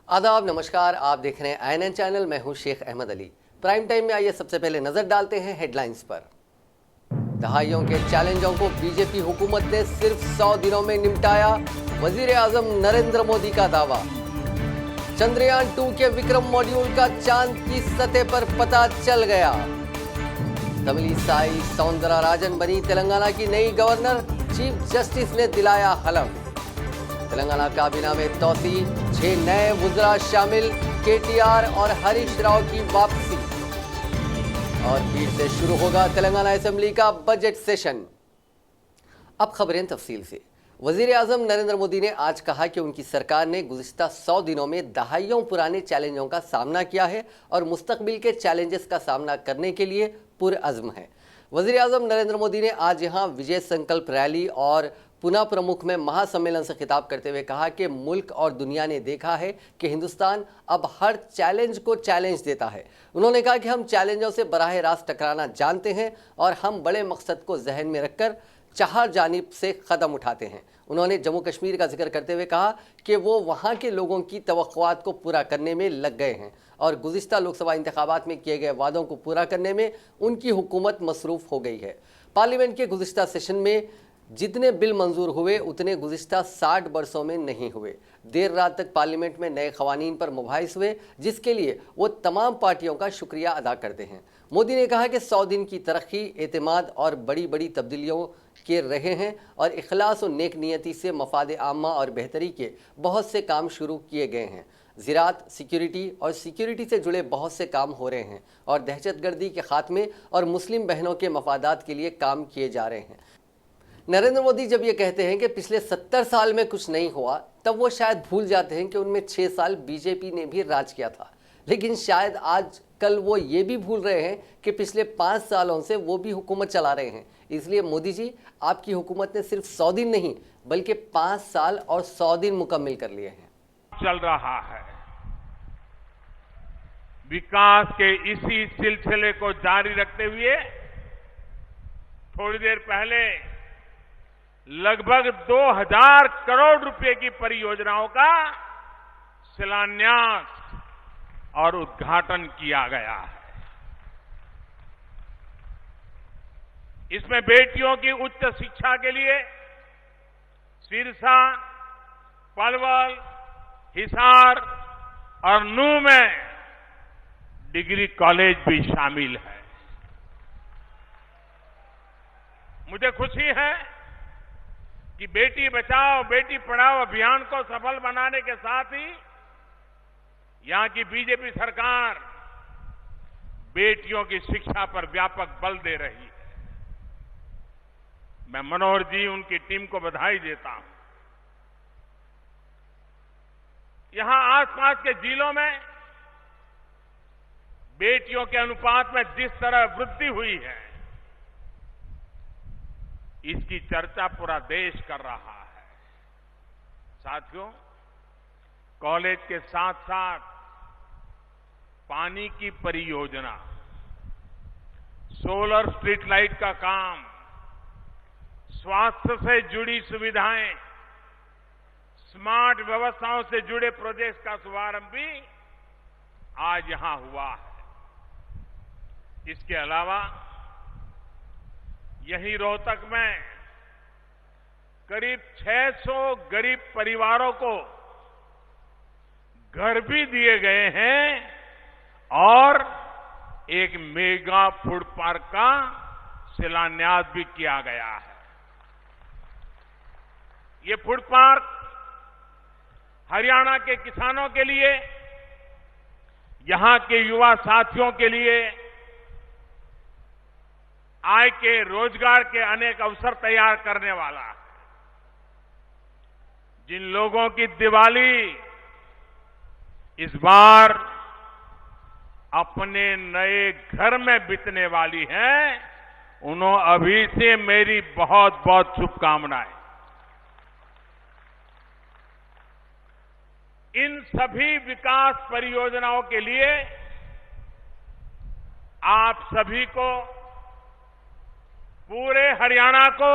आदाब, नमस्कार। आप देख रहे हैं आईएनएन चैनल। मैं हूं शेख अहमद अली। प्राइम टाइम में आइए सबसे पहले नजर डालते हैं हेडलाइंस पर। दहाइयों के चैलेंजों को बीजेपी हुकूमत ने सिर्फ 100 दिनों में निपटाया, वजीर आजम नरेंद्र मोदी का दावा। चंद्रयान 2 के विक्रम मॉड्यूल का चांद की सतह पर पता चल गया। तमिलिसाई सौंदरराजन बनी तेलंगाना की नई गवर्नर, चीफ जस्टिस ने दिलाया हलफ। तेलंगाना काबीना में तौसी, 6 नए वुज़रा शामिल, केटीआर और हरीश राव की वापसी। और फिर से शुरू होगा तेलंगाना असेंबली का बजट सेशन। अब खबरें तफसील से। वजीर आजम नरेंद्र मोदी ने आज कहा कि उनकी सरकार ने गुज़िश्ता 100 दिनों में दहाइयों पुराने चैलेंजों का सामना किया है और मुस्तकबिल के चैलेंजेस का सामना करने के लिए पुरअज़्म है। वजीर आजम नरेंद्र मोदी ने आज यहाँ विजय संकल्प रैली और पुना प्रमुख में महासम्मेलन से खिताब करते हुए कहा कि मुल्क और दुनिया ने देखा है कि हिंदुस्तान अब हर चैलेंज को चैलेंज देता है। उन्होंने कहा कि हम चैलेंजों से बराह रास्त टकराना जानते हैं और हम बड़े मकसद को जहन में रखकर चार जानिब से कदम उठाते हैं। उन्होंने जम्मू कश्मीर का जिक्र करते हुए कहा कि वो वहाँ के लोगों की तवक्कुआत को पूरा करने में लग गए हैं और गुज़िश्ता लोकसभा इंतखाबात में किए गए वादों को पूरा करने में उनकी हुकूमत मसरूफ़ हो गई है। पार्लियामेंट के गुज़िश्ता सेशन में जितने बिल मंजूर हुए उतने गुज़िश्ता 60 बरसों में नहीं हुए। देर रात तक पार्लियामेंट में नए क़वानीन पर मुबाहिस हुए, जिसके लिए वो तमाम पार्टियों का शुक्रिया अदा करते हैं। मोदी ने कहा कि 100 दिन की तरक्की, एतमाद और बड़ी बड़ी तब्दीलियों के रहे हैं और इखलास और नेक नियति से मफाद आम्मा और बेहतरी के बहुत से काम शुरू किए गए हैं। ज़राअत, सिक्योरिटी और सिक्योरिटी से जुड़े बहुत से काम हो रहे हैं और दहशतगर्दी के खात्मे और मुस्लिम बहनों के मफादात के लिए काम किए जा रहे हैं। नरेंद्र मोदी जब ये कहते हैं कि पिछले 70 साल में कुछ नहीं हुआ, तब वो शायद भूल जाते हैं कि उनमें 6 साल बीजेपी ने भी राज किया था। लेकिन शायद आज कल वो ये भी भूल रहे हैं कि पिछले 5 सालों से वो भी हुकूमत चला रहे हैं। इसलिए मोदी जी, आपकी हुकूमत ने सिर्फ 100 दिन नहीं बल्कि 5 साल और 100 दिन मुकम्मिल कर लिए हैं। चल रहा है, विकास के इसी सिलसिले को जारी रखते हुए थोड़ी देर पहले लगभग 2000 करोड़ रुपए की परियोजनाओं का शिलान्यास और उद्घाटन किया गया है। इसमें बेटियों की उच्च शिक्षा के लिए सिरसा, पलवल, हिसार और नूंह में डिग्री कॉलेज भी शामिल है। मुझे खुशी है कि बेटी बचाओ बेटी पढ़ाओ अभियान को सफल बनाने के साथ ही यहां की बीजेपी सरकार बेटियों की शिक्षा पर व्यापक बल दे रही है। मैं मनोहर जी, उनकी टीम को बधाई देता हूं। यहां आसपास के जिलों में बेटियों के अनुपात में जिस तरह वृद्धि हुई है, इसकी चर्चा पूरा देश कर रहा है। साथियों, कॉलेज के साथ साथ पानी की परियोजना, सोलर स्ट्रीट लाइट का काम, स्वास्थ्य से जुड़ी सुविधाएं, स्मार्ट व्यवस्थाओं से जुड़े प्रोजेक्ट का शुभारंभ भी आज यहां हुआ है। इसके अलावा यही रोहतक में करीब 600 गरीब परिवारों को घर भी दिए गए हैं और एक मेगा फूड पार्क का शिलान्यास भी किया गया है। ये फूड पार्क हरियाणा के किसानों के लिए, यहां के युवा साथियों के लिए आय के, रोजगार के अनेक अवसर तैयार करने वाला है। जिन लोगों की दिवाली इस बार अपने नए घर में बीतने वाली है, उन्हें अभी से मेरी बहुत बहुत शुभकामनाएं। इन सभी विकास परियोजनाओं के लिए आप सभी को, पूरे हरियाणा को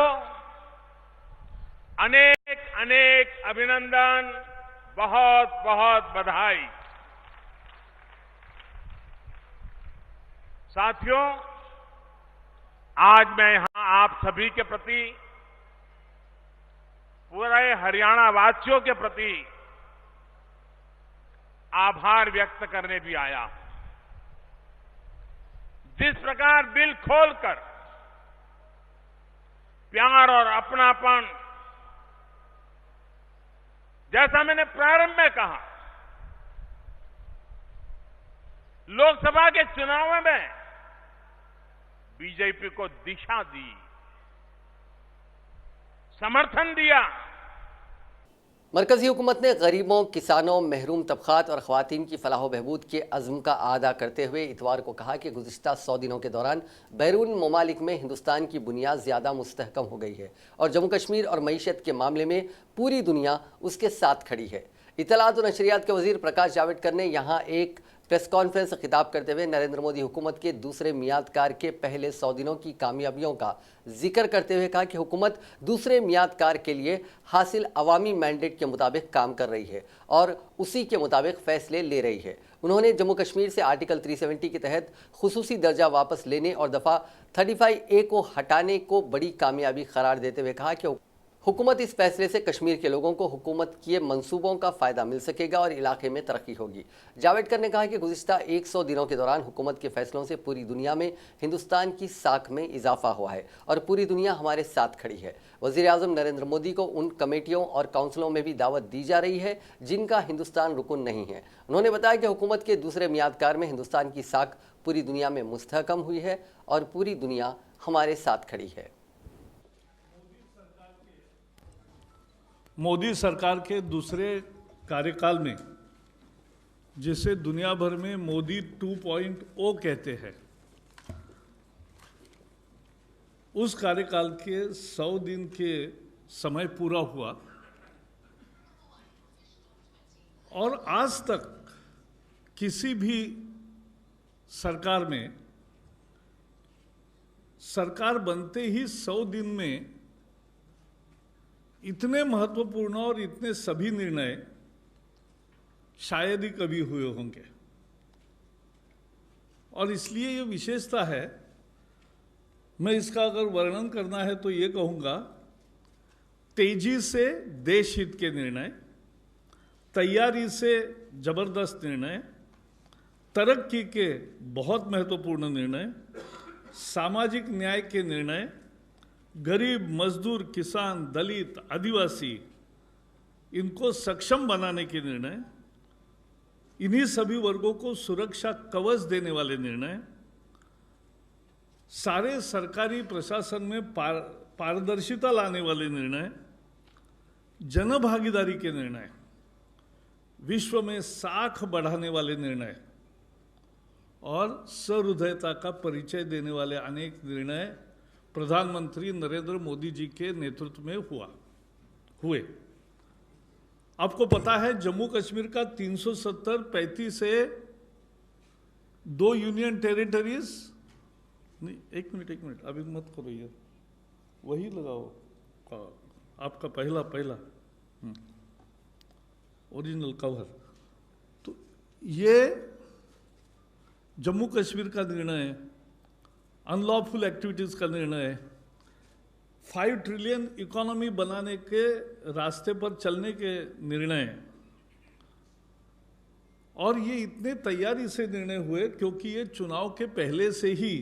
अनेक अनेक अभिनंदन, बहुत बहुत बधाई। साथियों, आज मैं यहां आप सभी के प्रति, पूरे हरियाणा वासियों के प्रति आभार व्यक्त करने भी आया हूं। जिस प्रकार दिल खोलकर प्यार और अपनापन, जैसा मैंने प्रारंभ में कहा, लोकसभा के चुनाव में बीजेपी को दिशा दी, समर्थन दिया। मरकजी हुकूमत ने गरीबों, किसानों, महरूम तबकात और ख़वातीन की फलाह बहबूद के अज़्म का अदा करते हुए इतवार को कहा कि गुज़िश्ता 100 दिनों के दौरान बैरून ममालिक में हिंदुस्तान की बुनियाद ज़्यादा मुस्तहकम हो गई है और जम्मू कश्मीर और मईशत के मामले में पूरी दुनिया उसके साथ खड़ी है। इत्तलात और नशरियात के वज़ीर प्रकाश जावड़ेकर ने यहाँ एक प्रेस कॉन्फ्रेंस से खिताब करते हुए नरेंद्र मोदी हुकूमत के दूसरे मियादकार के पहले 100 दिनों की कामयाबियों का जिक्र करते हुए कहा कि हुकूमत दूसरे मियादकार के लिए हासिल अवामी मैंडेट के मुताबिक काम कर रही है और उसी के मुताबिक फैसले ले रही है। उन्होंने जम्मू कश्मीर से आर्टिकल 370 के तहत खुसूसी दर्जा वापस लेने और दफ़ा 35A को हटाने को बड़ी कामयाबी करार देते हुए कहा कि हुकूमत इस फैसले से कश्मीर के लोगों को हुकूमत के मंसूबों का फ़ायदा मिल सकेगा और इलाके में तरक्की होगी। जावड़ेकर ने कहा कि गुज़िश्ता 100 दिनों के दौरान हुकूमत के फैसलों से पूरी दुनिया में हिंदुस्तान की साख में इजाफा हुआ है और पूरी दुनिया हमारे साथ खड़ी है। वज़ीर-ए-आज़म नरेंद्र मोदी को उन कमेटियों और काउंसिलों में भी दावत दी जा रही है जिनका हिंदुस्तान रुकन नहीं है। उन्होंने बताया कि हुकूमत के दूसरे मियादकार में हिंदुस्तान की साख पूरी दुनिया में मुस्तहकम हुई है और पूरी दुनिया हमारे साथ खड़ी है। मोदी सरकार के दूसरे कार्यकाल में, जिसे दुनिया भर में मोदी 2.0 कहते हैं, उस कार्यकाल के 100 दिन के समय पूरा हुआ और आज तक किसी भी सरकार में सरकार बनते ही 100 दिन में इतने महत्वपूर्ण और इतने सभी निर्णय शायद ही कभी हुए होंगे। और इसलिए ये विशेषता है। मैं इसका अगर वर्णन करना है तो ये कहूँगा, तेजी से देश हित के निर्णय, तैयारी से जबरदस्त निर्णय, तरक्की के बहुत महत्वपूर्ण निर्णय, सामाजिक न्याय के निर्णय, गरीब, मजदूर, किसान, दलित, आदिवासी, इनको सक्षम बनाने के निर्णय, इन्हीं सभी वर्गों को सुरक्षा कवच देने वाले निर्णय, सारे सरकारी प्रशासन में पारदर्शिता लाने वाले निर्णय, जनभागीदारी के निर्णय, विश्व में साख बढ़ाने वाले निर्णय और सहृदयता का परिचय देने वाले अनेक निर्णय प्रधानमंत्री नरेंद्र मोदी जी के नेतृत्व में हुए। आपको पता है, जम्मू कश्मीर का 370-35 से 2 यूनियन टेरिटरीज, नहीं, एक मिनट अभी मत करो यार, वही लगाओ आपका पहला ओरिजिनल कवर। तो ये जम्मू कश्मीर का निर्णय, अनलॉफुल एक्टिविटीज़ का निर्णय, 5 ट्रिलियन इकोनॉमी बनाने के रास्ते पर चलने के निर्णय, और ये इतने तैयारी से निर्णय हुए क्योंकि ये चुनाव के पहले से ही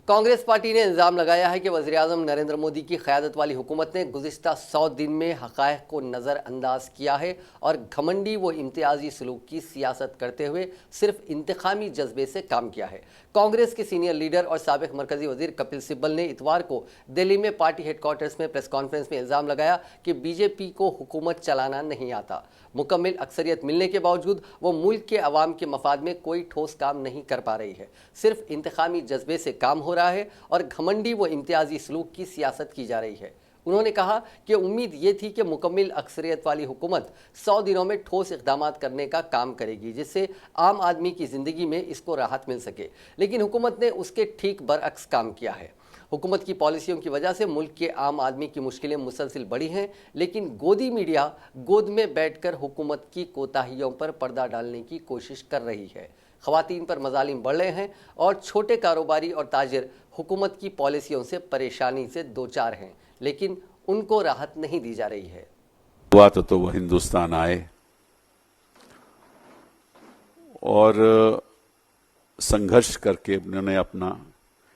कांग्रेस पार्टी ने इल्ज़ाम लगाया है कि वज़ीर-ए-आज़म नरेंद्र मोदी की क़यादत वाली हुकूमत ने गुज़िश्ता 100 दिन में हक़ाइक़ को नज़रअंदाज किया है और घमंडी व इम्तियाज़ी सलूक की सियासत करते हुए सिर्फ इंतकामी जज्बे से काम किया है। कांग्रेस के सीनियर लीडर और साबिक़ मरकज़ी वज़ीर कपिल सिब्बल ने इतवार को दिल्ली में पार्टी हेडक्वार्टर्स में प्रेस कॉन्फ्रेंस में इल्ज़ाम लगाया कि बीजेपी को हुकूमत चलाना नहीं आता। मुकम्मल अक्सरियत मिलने के बावजूद वो मुल्क के अवाम के मफाद में कोई ठोस काम नहीं कर पा रही है। सिर्फ इंतकामी जज्बे से काम हो रहा है और घमंडी व इम्तियाजी सलूक की सियासत की जा रही है। उन्होंने कहा कि उम्मीद ये थी कि मुकम्मल अक्सरियत वाली हुकूमत 100 दिनों में ठोस इक़दाम करने का काम करेगी जिससे आम आदमी की ज़िंदगी में इसको राहत मिल सके, लेकिन हुकूमत ने उसके ठीक बरअक्स काम किया है। हुकूमत की पॉलिसियों की वजह से मुल्क के आम आदमी की मुश्किलें मुसलसिल बढ़ी हैं, लेकिन गोदी मीडिया गोद में बैठकर हुकूमत की कोताहियों पर पर्दा डालने की कोशिश कर रही है। ख़वातीन पर मजालिम बढ़ रहे हैं और छोटे कारोबारी और ताजिर हुकूमत की पॉलिसियों से परेशानी से दो चार हैं, लेकिन उनको राहत नहीं दी जा रही है। हुआ तो वो हिंदुस्तान आए और संघर्ष करके उन्होंने अपना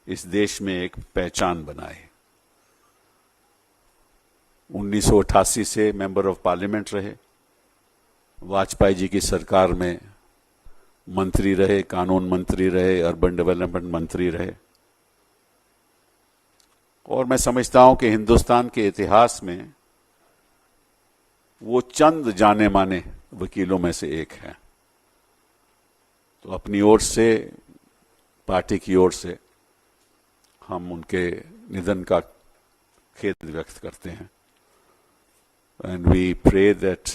इस देश में एक पहचान बनाई। 1988 से मेंबर ऑफ पार्लियामेंट रहे, वाजपेयी जी की सरकार में मंत्री रहे, कानून मंत्री रहे, अर्बन डेवलपमेंट मंत्री रहे, और मैं समझता हूं कि हिंदुस्तान के इतिहास में वो चंद जाने माने वकीलों में से एक है। तो अपनी ओर से, पार्टी की ओर से हम उनके निधन का खेद व्यक्त करते हैं and we pray that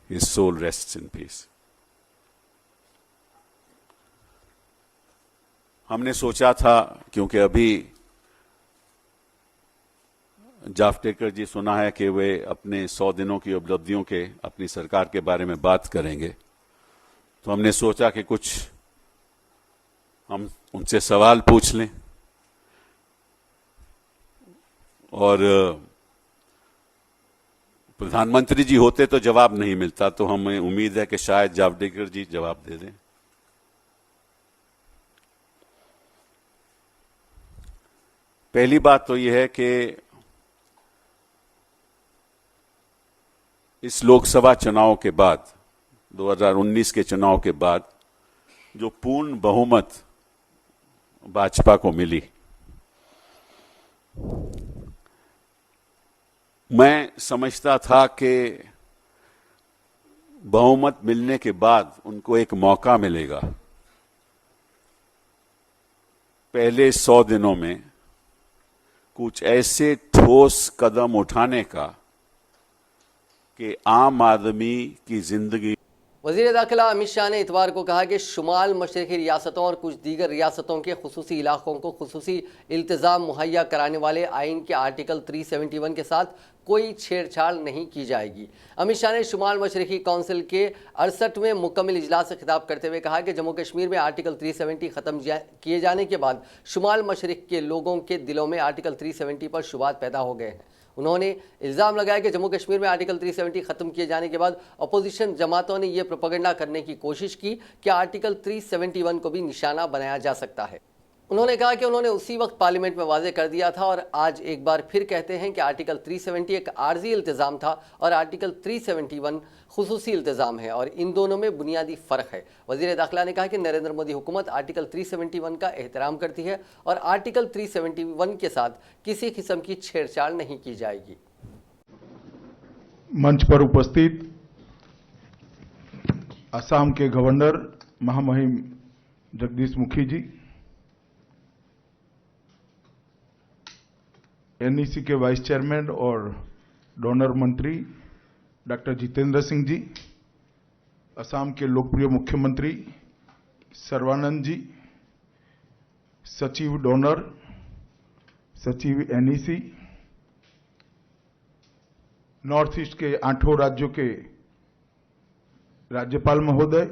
his soul rests in peace. हमने सोचा था, क्योंकि अभी जावड़ेकर जी सुना है कि वे अपने 100 दिनों की उपलब्धियों के अपनी सरकार के बारे में बात करेंगे, तो हमने सोचा कि कुछ हम उनसे सवाल पूछ लें। और प्रधानमंत्री जी होते तो जवाब नहीं मिलता, तो हमें उम्मीद है कि शायद जावड़ेकर जी जवाब दे दें। पहली बात तो यह है कि इस लोकसभा चुनाव के बाद, 2019 के चुनाव के बाद जो पूर्ण बहुमत भाजपा को मिली, मैं समझता था कि बहुमत मिलने के बाद उनको एक मौका मिलेगा पहले 100 दिनों में कुछ ऐसे ठोस कदम उठाने का कि आम आदमी की जिंदगी। वज़ीर दाखिला अमित शाह ने इतवार को कहा कि शुमाल मशरक़ी रियासतों और कुछ दीगर रियासतों के खुसूसी इलाकों को खुसूसी इल्तिज़ाम मुहैया कराने वाले आइन के आर्टिकल 371 के साथ कोई छेड़छाड़ नहीं की जाएगी। अमित शाह ने शुमाल मशरक़ी काउंसिल के 68वें मुकम्मल इजलास से खिताब करते हुए कहा कि जम्मू कश्मीर में आर्टिकल 370 ख़त्म किए जाने के बाद शुमाल मशरक़ के लोगों के दिलों में आर्टिकल 370 पर शुबात पैदा हो गए हैं। उन्होंने इल्ज़ाम लगाया कि जम्मू कश्मीर में आर्टिकल 370 ख़त्म किए जाने के बाद अपोजिशन जमातों ने यह प्रोपेगेंडा करने की कोशिश की कि आर्टिकल 371 को भी निशाना बनाया जा सकता है। उन्होंने कहा कि उन्होंने उसी वक्त पार्लियामेंट में वाज़ेह कर दिया था और आज एक बार फिर कहते हैं कि आर्टिकल 370 एक आर्जी इल्तिज़ाम था और आर्टिकल 371 खुसूसी इल्तिज़ाम है और इन दोनों में बुनियादी फ़र्क है। वज़ीर दाखिला ने कहा कि नरेंद्र मोदी हुकूमत आर्टिकल 371 का एहतराम करती है और आर्टिकल 371 के साथ किसी किस्म की छेड़छाड़ नहीं की जाएगी। मंच पर उपस्थित असम के गवर्नर महामहिम जगदीश मुखी जी, एनईसी के वाइस चेयरमैन और डोनर मंत्री डॉक्टर जितेंद्र सिंह जी, असम के लोकप्रिय मुख्यमंत्री सर्बानंद जी, सचिव डोनर, सचिव एनईसी, नॉर्थ ईस्ट के 8 राज्यों के राज्यपाल महोदय,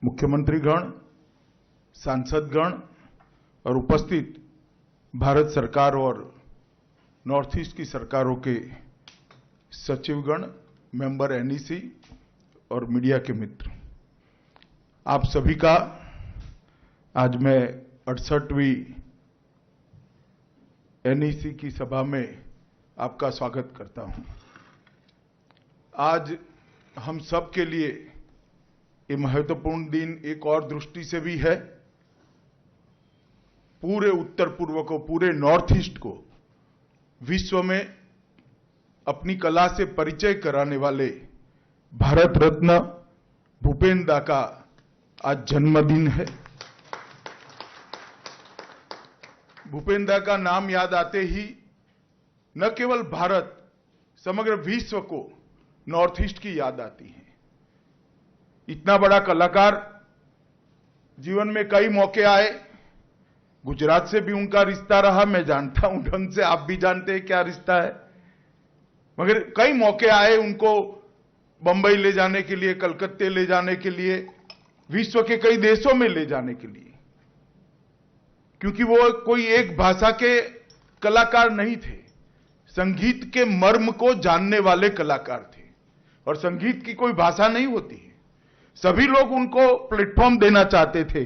मुख्यमंत्रीगण, सांसदगण और उपस्थित भारत सरकार और नॉर्थ ईस्ट की सरकारों के सचिवगण, मेंबर एनईसी और मीडिया के मित्र, आप सभी का आज मैं 68वीं एनईसी की सभा में आपका स्वागत करता हूं। आज हम सब के लिए ये महत्वपूर्ण दिन एक और दृष्टि से भी है। पूरे उत्तर पूर्व को, पूरे नॉर्थ ईस्ट को विश्व में अपनी कला से परिचय कराने वाले भारत रत्न भूपेन दा का आज जन्मदिन है। भूपेन दा का नाम याद आते ही न केवल भारत, समग्र विश्व को नॉर्थ ईस्ट की याद आती है। इतना बड़ा कलाकार, जीवन में कई मौके आए, गुजरात से भी उनका रिश्ता रहा, मैं जानता हूं ढंग से, आप भी जानते हैं क्या रिश्ता है। मगर कई मौके आए उनको बंबई ले जाने के लिए, कलकत्ते ले जाने के लिए, विश्व के कई देशों में ले जाने के लिए, क्योंकि वो कोई एक भाषा के कलाकार नहीं थे, संगीत के मर्म को जानने वाले कलाकार थे। और संगीत की कोई भाषा नहीं होती है, सभी लोग उनको प्लेटफॉर्म देना चाहते थे।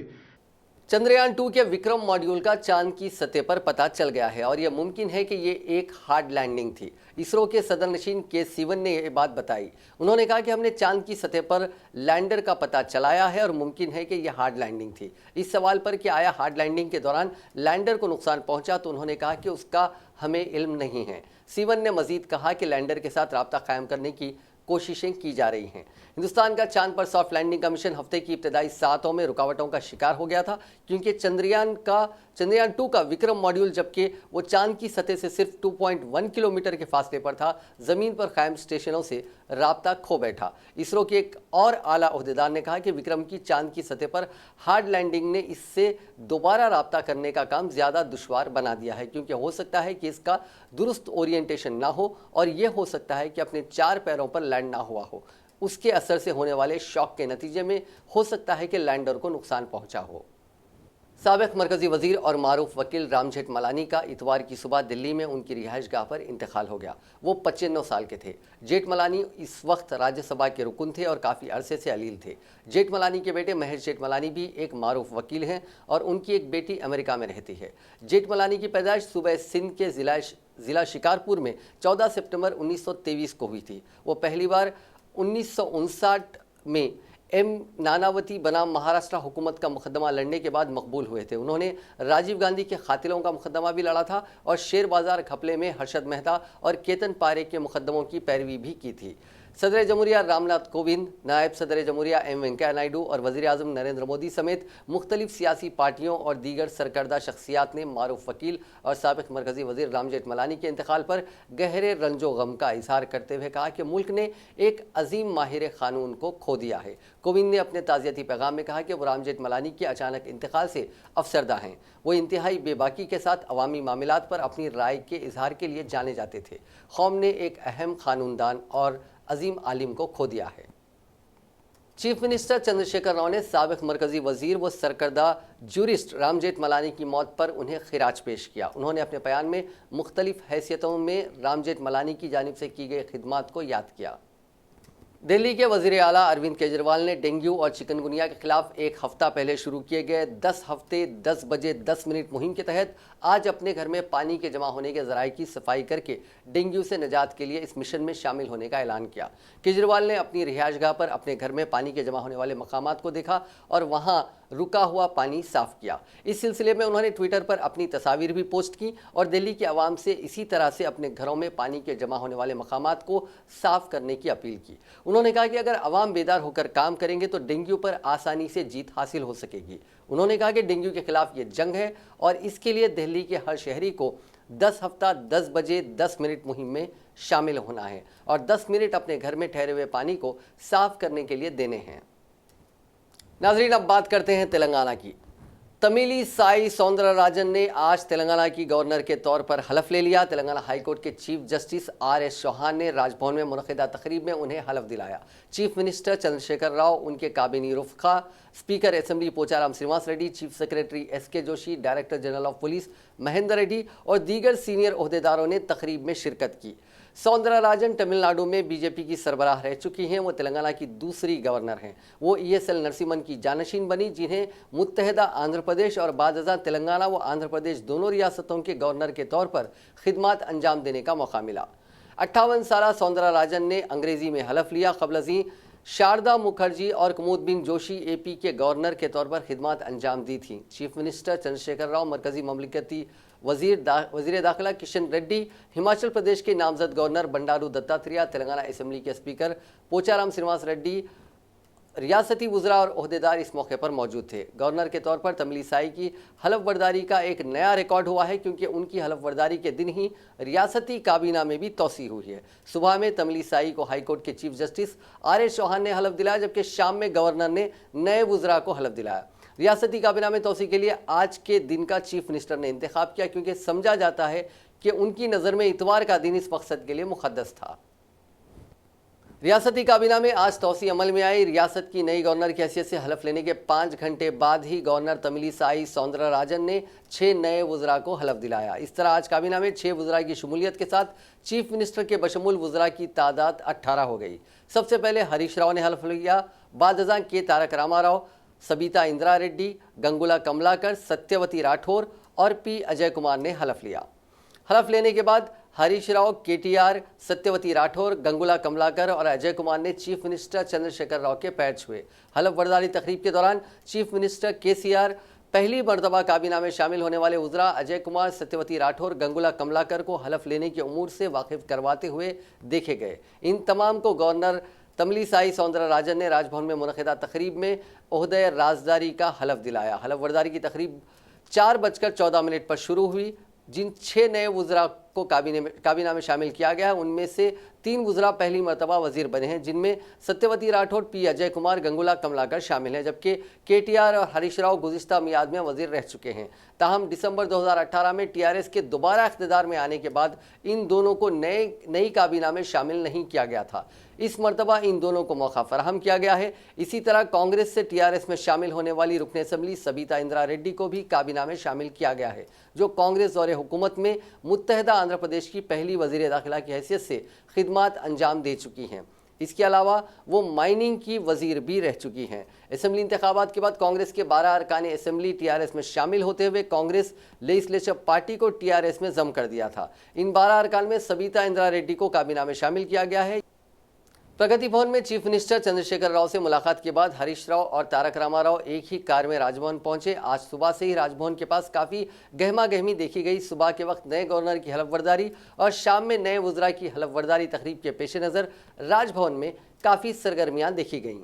चंद्रयान 2 के विक्रम मॉड्यूल का चांद की सतह पर पता चल गया है और यह मुमकिन है कि ये एक हार्ड लैंडिंग थी। इसरो के सदरनशीन के सिवन ने यह बात बताई। उन्होंने कहा कि हमने चांद की सतह पर लैंडर का पता चलाया है और मुमकिन है कि यह हार्ड लैंडिंग थी। इस सवाल पर कि आया हार्ड लैंडिंग के दौरान लैंडर को नुकसान पहुंचा, तो उन्होंने कहा कि उसका हमें इल्म नहीं है। सिवन ने मजीद कहा कि लैंडर के साथ राब्ता कायम करने की कोशिशें की जा रही हैं। हिंदुस्तान का चांद पर सॉफ्ट लैंडिंग का मिशन हफ्ते की इब्तदाई सातों में रुकावटों का शिकार हो गया था, क्योंकि चंद्रयान 2 का विक्रम मॉड्यूल, जबकि वो चांद की सतह से सिर्फ 2.1 किलोमीटर के फासले पर था, जमीन पर कायम स्टेशनों से राब्ता खो बैठा। इसरो के एक और आला ओहदेदार ने कहा कि विक्रम की चांद की सतह पर हार्ड लैंडिंग ने इससे दोबारा राब्ता करने का काम ज्यादा दुश्वार बना दिया है, क्योंकि हो सकता है कि इसका दुरुस्त ओरिएंटेशन ना हो और यह हो सकता है कि अपने 4 पैरों पर लैंड ना हुआ हो। उसके असर से होने वाले शॉक के नतीजे में हो सकता है कि लैंडर को नुकसान पहुंचा हो। साबिक मरकजी वजीर और मारूफ वकील राम जेठमलानी का इतवार की सुबह दिल्ली में उनकी रिहाइशगाह पर इंतकाल हो गया। वो 95 साल के थे। जेठमलानी इस वक्त राज्यसभा के रुकन थे और काफ़ी अरसे से अलील थे। जेठमलानी के बेटे महेश जेठमलानी भी एक मारूफ वकील हैं और उनकी एक बेटी अमेरिका में रहती है। जेठमलानी की पैदाइश सूबे सिंध के ज़िला शिकारपुर में 14 सितंबर 1923 को हुई थी। वो पहली बार 1959 में एम नानावती बनाम महाराष्ट्र हुकूमत का मुकदमा लड़ने के बाद मकबूल हुए थे। उन्होंने राजीव गांधी के कातिलों का मुकदमा भी लड़ा था और शेर बाजार घपले में हर्षद मेहता और केतन पारेख के मुकदमों की पैरवी भी की थी। सदर जमहूरिया रामनाथ कोविंद, नायब सदर जमहूरिया एम वेंकैया नायडू और वज़ीर आज़म नरेंद्र मोदी समेत मुख्तलिफ सियासी पार्टियों और दीगर सरकर्दा शख्सियात ने मारूफ वकील और साबिक मरकजी वजीर राम जेठमलानी के इंतकाल पर गहरे रंजो गम का इजहार करते हुए कहा कि मुल्क ने एक अजीम माहिर कानून को खो दिया है। कोविंद ने अपने ताज़ियती पैगाम में कहा कि वो राम जेठमलानी के अचानक इंतकाल से अफसरदा हैं। वो इंतहाई बेबाकी के साथ अवामी मामलात पर अपनी राय के इजहार के लिए जाने जाते थे। कौम ने एक अहम कानूनदान और अजीम आलिम को खो दिया है। चीफ मिनिस्टर चंद्रशेखर राव ने साबिक मरकजी वजीर व सरकर्दा जूरिस्ट राम जेठमलानी की मौत पर उन्हें खिराज पेश किया। उन्होंने अपने बयान में मुख्तलिफ हैसियतों में राम जेठमलानी की जानिब से की गई खिदमात को याद किया। दिल्ली के वजीर आला अरविंद केजरीवाल ने डेंगू और चिकनगुनिया के खिलाफ एक हफ्ता पहले शुरू किए गए 10 हफ्ते 10 बजे 10 मिनट मुहिम के तहत आज अपने घर में पानी के जमा होने के जराये की सफाई करके डेंगू से निजात के लिए इस मिशन में शामिल होने का ऐलान किया। केजरीवाल ने अपनी रिहाइशगाह पर अपने घर में पानी के जमा होने वाले मकामात को देखा और वहां रुका हुआ पानी साफ किया। इस सिलसिले में उन्होंने ट्विटर पर अपनी तस्वीर भी पोस्ट की और दिल्ली के आवाम से इसी तरह से अपने घरों में पानी के जमा होने वाले मकामात को साफ करने की अपील की। उन्होंने कहा कि अगर आवाम बेदार होकर काम करेंगे तो डेंगू पर आसानी से जीत हासिल हो सकेगी। उन्होंने कहा कि डेंगू के खिलाफ ये जंग है और इसके लिए दिल्ली के हर शहरी को 10 हफ्ता 10 बजे 10 मिनट मुहिम में शामिल होना है और 10 मिनट अपने घर में ठहरे हुए पानी को साफ करने के लिए देने हैं। नाजरीन, अब बात करते हैं तेलंगाना की। तमिली साई सौंदरराजन ने आज तेलंगाना की गवर्नर के तौर पर हलफ ले लिया। तेलंगाना हाईकोर्ट के चीफ जस्टिस RS चौहान ने राजभवन में मुनक़िदा तकरीब में उन्हें हलफ दिलाया। चीफ मिनिस्टर चंद्रशेखर राव, उनके काबिनी रुफ़क़ा, speaker assembly Pocharam Srinivas Reddy, chief secretary SK Joshi, director general of police Mahender Reddy और दीगर सीनियर ओहदेदारों ने तकरीब में शिरकत की। सौंदरराजन तमिलनाडु में बीजेपी की सरबराह रह चुकी हैं। वो तेलंगाना की दूसरी गवर्नर हैं। वो ESL नरसिम्हन की जानशीन बनी, जिन्हें मुत्तहदा आंध्र प्रदेश और बादअज़ां तेलंगाना व आंध्र प्रदेश दोनों रियासतों के गवर्नर के तौर पर खिदमात अंजाम देने का मौका मिला। 58 साला सौंदरराजन ने अंग्रेजी में हलफ लिया। क़ब्ल अज़ीं शारदा मुखर्जी और कुमुदबिन जोशी AP के गवर्नर के तौर पर खिदमात अंजाम दी थी। चीफ मिनिस्टर चंद्रशेखर राव, मरकजी ममलिकती वजीर दाखिला किशन रेड्डी, हिमाचल प्रदेश के नामजद गवर्नर बंडारू दत्तात्रेय, तेलंगाना असेंबली के स्पीकर पोचाराम श्रीनिवास रेड्डी, रियासती वज़रा और ओहदेदार इस मौके पर मौजूद थे। गवर्नर के तौर पर तमिली साई की हलफ बर्दारी का एक नया रिकॉर्ड हुआ है, क्योंकि उनकी हलफ बर्दारी के दिन ही रियासती काबीना में भी तोसी हुई है। सुबह में तमिली साई को हाईकोर्ट के चीफ जस्टिस RS चौहान ने हलफ दिलाया, जबकि शाम में गवर्नर ने नए वज़रा को हलफ दिलाया। रियासती काबीना में तोसी के लिए आज के दिन का चीफ मिनिस्टर ने इंतखाब किया, क्योंकि समझा जाता है कि उनकी नज़र में इतवार का दिन इस मकसद के लिए मुकद्दस था। रियासती काबीना में आज तोसी अमल में आई। रियासत की नई गवर्नर की हैसियत से हलफ लेने के 5 घंटे बाद ही गवर्नर तमिलिसाई सौंदरराजन ने 6 नए वुज़रा को हलफ दिलाया। इस तरह आज काबीना में 6 वुज़रा की शमूलियत के साथ चीफ मिनिस्टर के बशमूल वुज़रा की तादाद 18 हो गई। सबसे पहले हरीश राव ने हलफ लिया, बाद अज़ां के तारक रामाराव, सबीता इंदिरा रेड्डी, गंगुला कमलाकर, सत्यवती राठौर और पी अजय कुमार ने हलफ लिया। हलफ लेने के बाद हरीश राव, केटीआर, सत्यवती राठौर, गंगुला कमलाकर और अजय कुमार ने चीफ मिनिस्टर चंद्रशेखर राव के पैर छुए। हलफ बर्दारी तकरीब के दौरान चीफ मिनिस्टर केसीआर पहली मरतबा काबीना में शामिल होने वाले वुज़रा अजय कुमार, सत्यवती राठौर, गंगुला कमलाकर को हलफ लेने के उमूर से वाकिफ करवाते हुए देखे गए। इन तमाम को गवर्नर तमिलिसाई सौंदरराजन ने राजभवन में मुनक़िदा तकरीब में ओहदे राजदारी का हलफ दिलाया। हलफ बर्दारी की तकरीब 4:14 पर शुरू हुई। जिन 6 नए वुज़रा को काबीना में शामिल किया गया है, उनमें से 3 वुज़रा पहली मरतबा वजीर बने हैं, जिनमें सत्यवती राठौर, पी अजय कुमार, गंगुला कमलाकर शामिल हैं, जबकि केटीआर और हरीश राव गुज़िश्ता मियाद में वजीर रह चुके हैं। ताहम दिसंबर 2018 में टीआरएस के दोबारा इख्तिदार में आने के बाद इन दोनों को नई काबीना में शामिल नहीं किया गया था। इस मरतबा इन दोनों को मौका फराहम किया गया है। इसी तरह कांग्रेस से टीआरएस में शामिल होने वाली रुकन असम्बली सबीता इंदिरा रेड्डी को भी काबीना में शामिल किया गया है, जो कांग्रेस दौरे हुकूमत में मुत्तहदा आंध्र प्रदेश की पहली वजीर दाखिला की हैसियत से खिदमात अंजाम दे चुकी हैं। इसके अलावा वो माइनिंग की वजीर भी रह चुकी हैं। असम्बली इंतखाबात के बाद कांग्रेस के 12 अरकान असम्बली टीआरएस में शामिल होते हुए कांग्रेस लेजिस्लेचर पार्टी को टीआरएस में जम कर दिया था। इन 12 अरकान में सबीता इंदिरा रेड्डी को काबीना में शामिल किया गया है। प्रगति भवन में चीफ मिनिस्टर चंद्रशेखर राव से मुलाकात के बाद हरीश राव और तारक रामाराव एक ही कार में राजभवन पहुंचे। आज सुबह से ही राजभवन के पास काफ़ी गहमा गहमी देखी गई। सुबह के वक्त नए गवर्नर की हलफबर्दारी और शाम में नए वुज़रा की हलफबर्दारी तकरीब के पेश नज़र राजभवन में काफ़ी सरगर्मियां देखी गईं।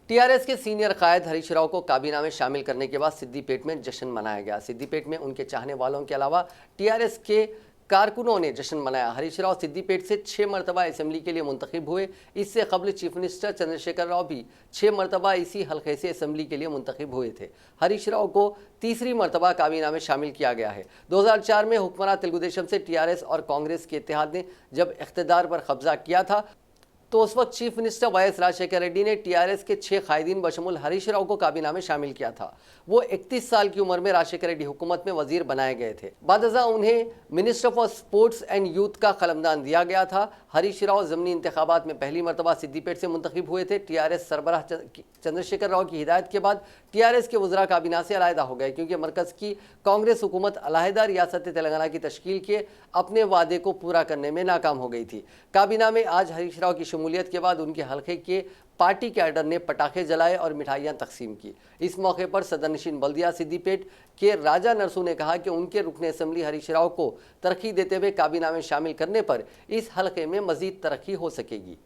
टीआरएस के सीनियर कायद हरीश राव को काबीना में शामिल करने के बाद सिद्दीपेट में जश्न मनाया गया। सिद्दीपेट में उनके चाहने वालों के अलावा टीआरएस के कारकुनों ने जश्न मनाया। हरीश राव सिद्दीपेट से 6 मरतबा असम्बली के लिए मुंतखब हुए। इससे कबल चीफ मिनिस्टर चंद्रशेखर राव भी 6 मरतबा इसी हल्के से असम्बली के लिए मुंतखब हुए थे। हरीश राव को तीसरी मरतबा काबीना में शामिल किया गया है। 2004 में हुक्मरान तेलुगु देशम से टीआरएस और कांग्रेस के इत्तेहाद ने जब इख्तिदार पर कब्जा किया था, तो उस वक्त चीफ मिनिस्टर वाई.एस. राजशेखर रेड्डी ने टीआरएस के 6 कायदीन बशमूल हरीश राव को काबीना में शामिल किया था। वो 31 साल की उम्र में राजशेखर रेड्डी हुकूमत में वजीर बनाए गए थे। बादअज़ां उन्हें minister for sports and youth का कलमदान दिया गया था। हरीश राव ज़मीनी इंतखाबात में पहली मरतबा सिद्दीपेट से मुंतखब हुए थे। टीआरएस सरबराह चंद्रशेखर राव की हिदायत के बाद टीआरएस के वुज़रा काबीना से अलहदा हो गए, क्योंकि मरकज़ की कांग्रेस हुकूमत अलहदा रियासत तेलंगाना की तश्कील के अपने वादे को पूरा करने में नाकाम हो गई थी। काबीना में आज हरीश राव की शमूलियत के बाद उनके हल्के के पार्टी कैडर ने पटाखे जलाए और मिठाइयां तकसीम की। इस मौके पर सदरनशीन बल्दिया सिद्दीपेट के राजा नरसू ने कहा कि उनके रुकन असम्बली हरीश राव को तरक्की देते हुए काबीना में शामिल करने पर इस हल्के में मजीद तरक्की हो सकेगी।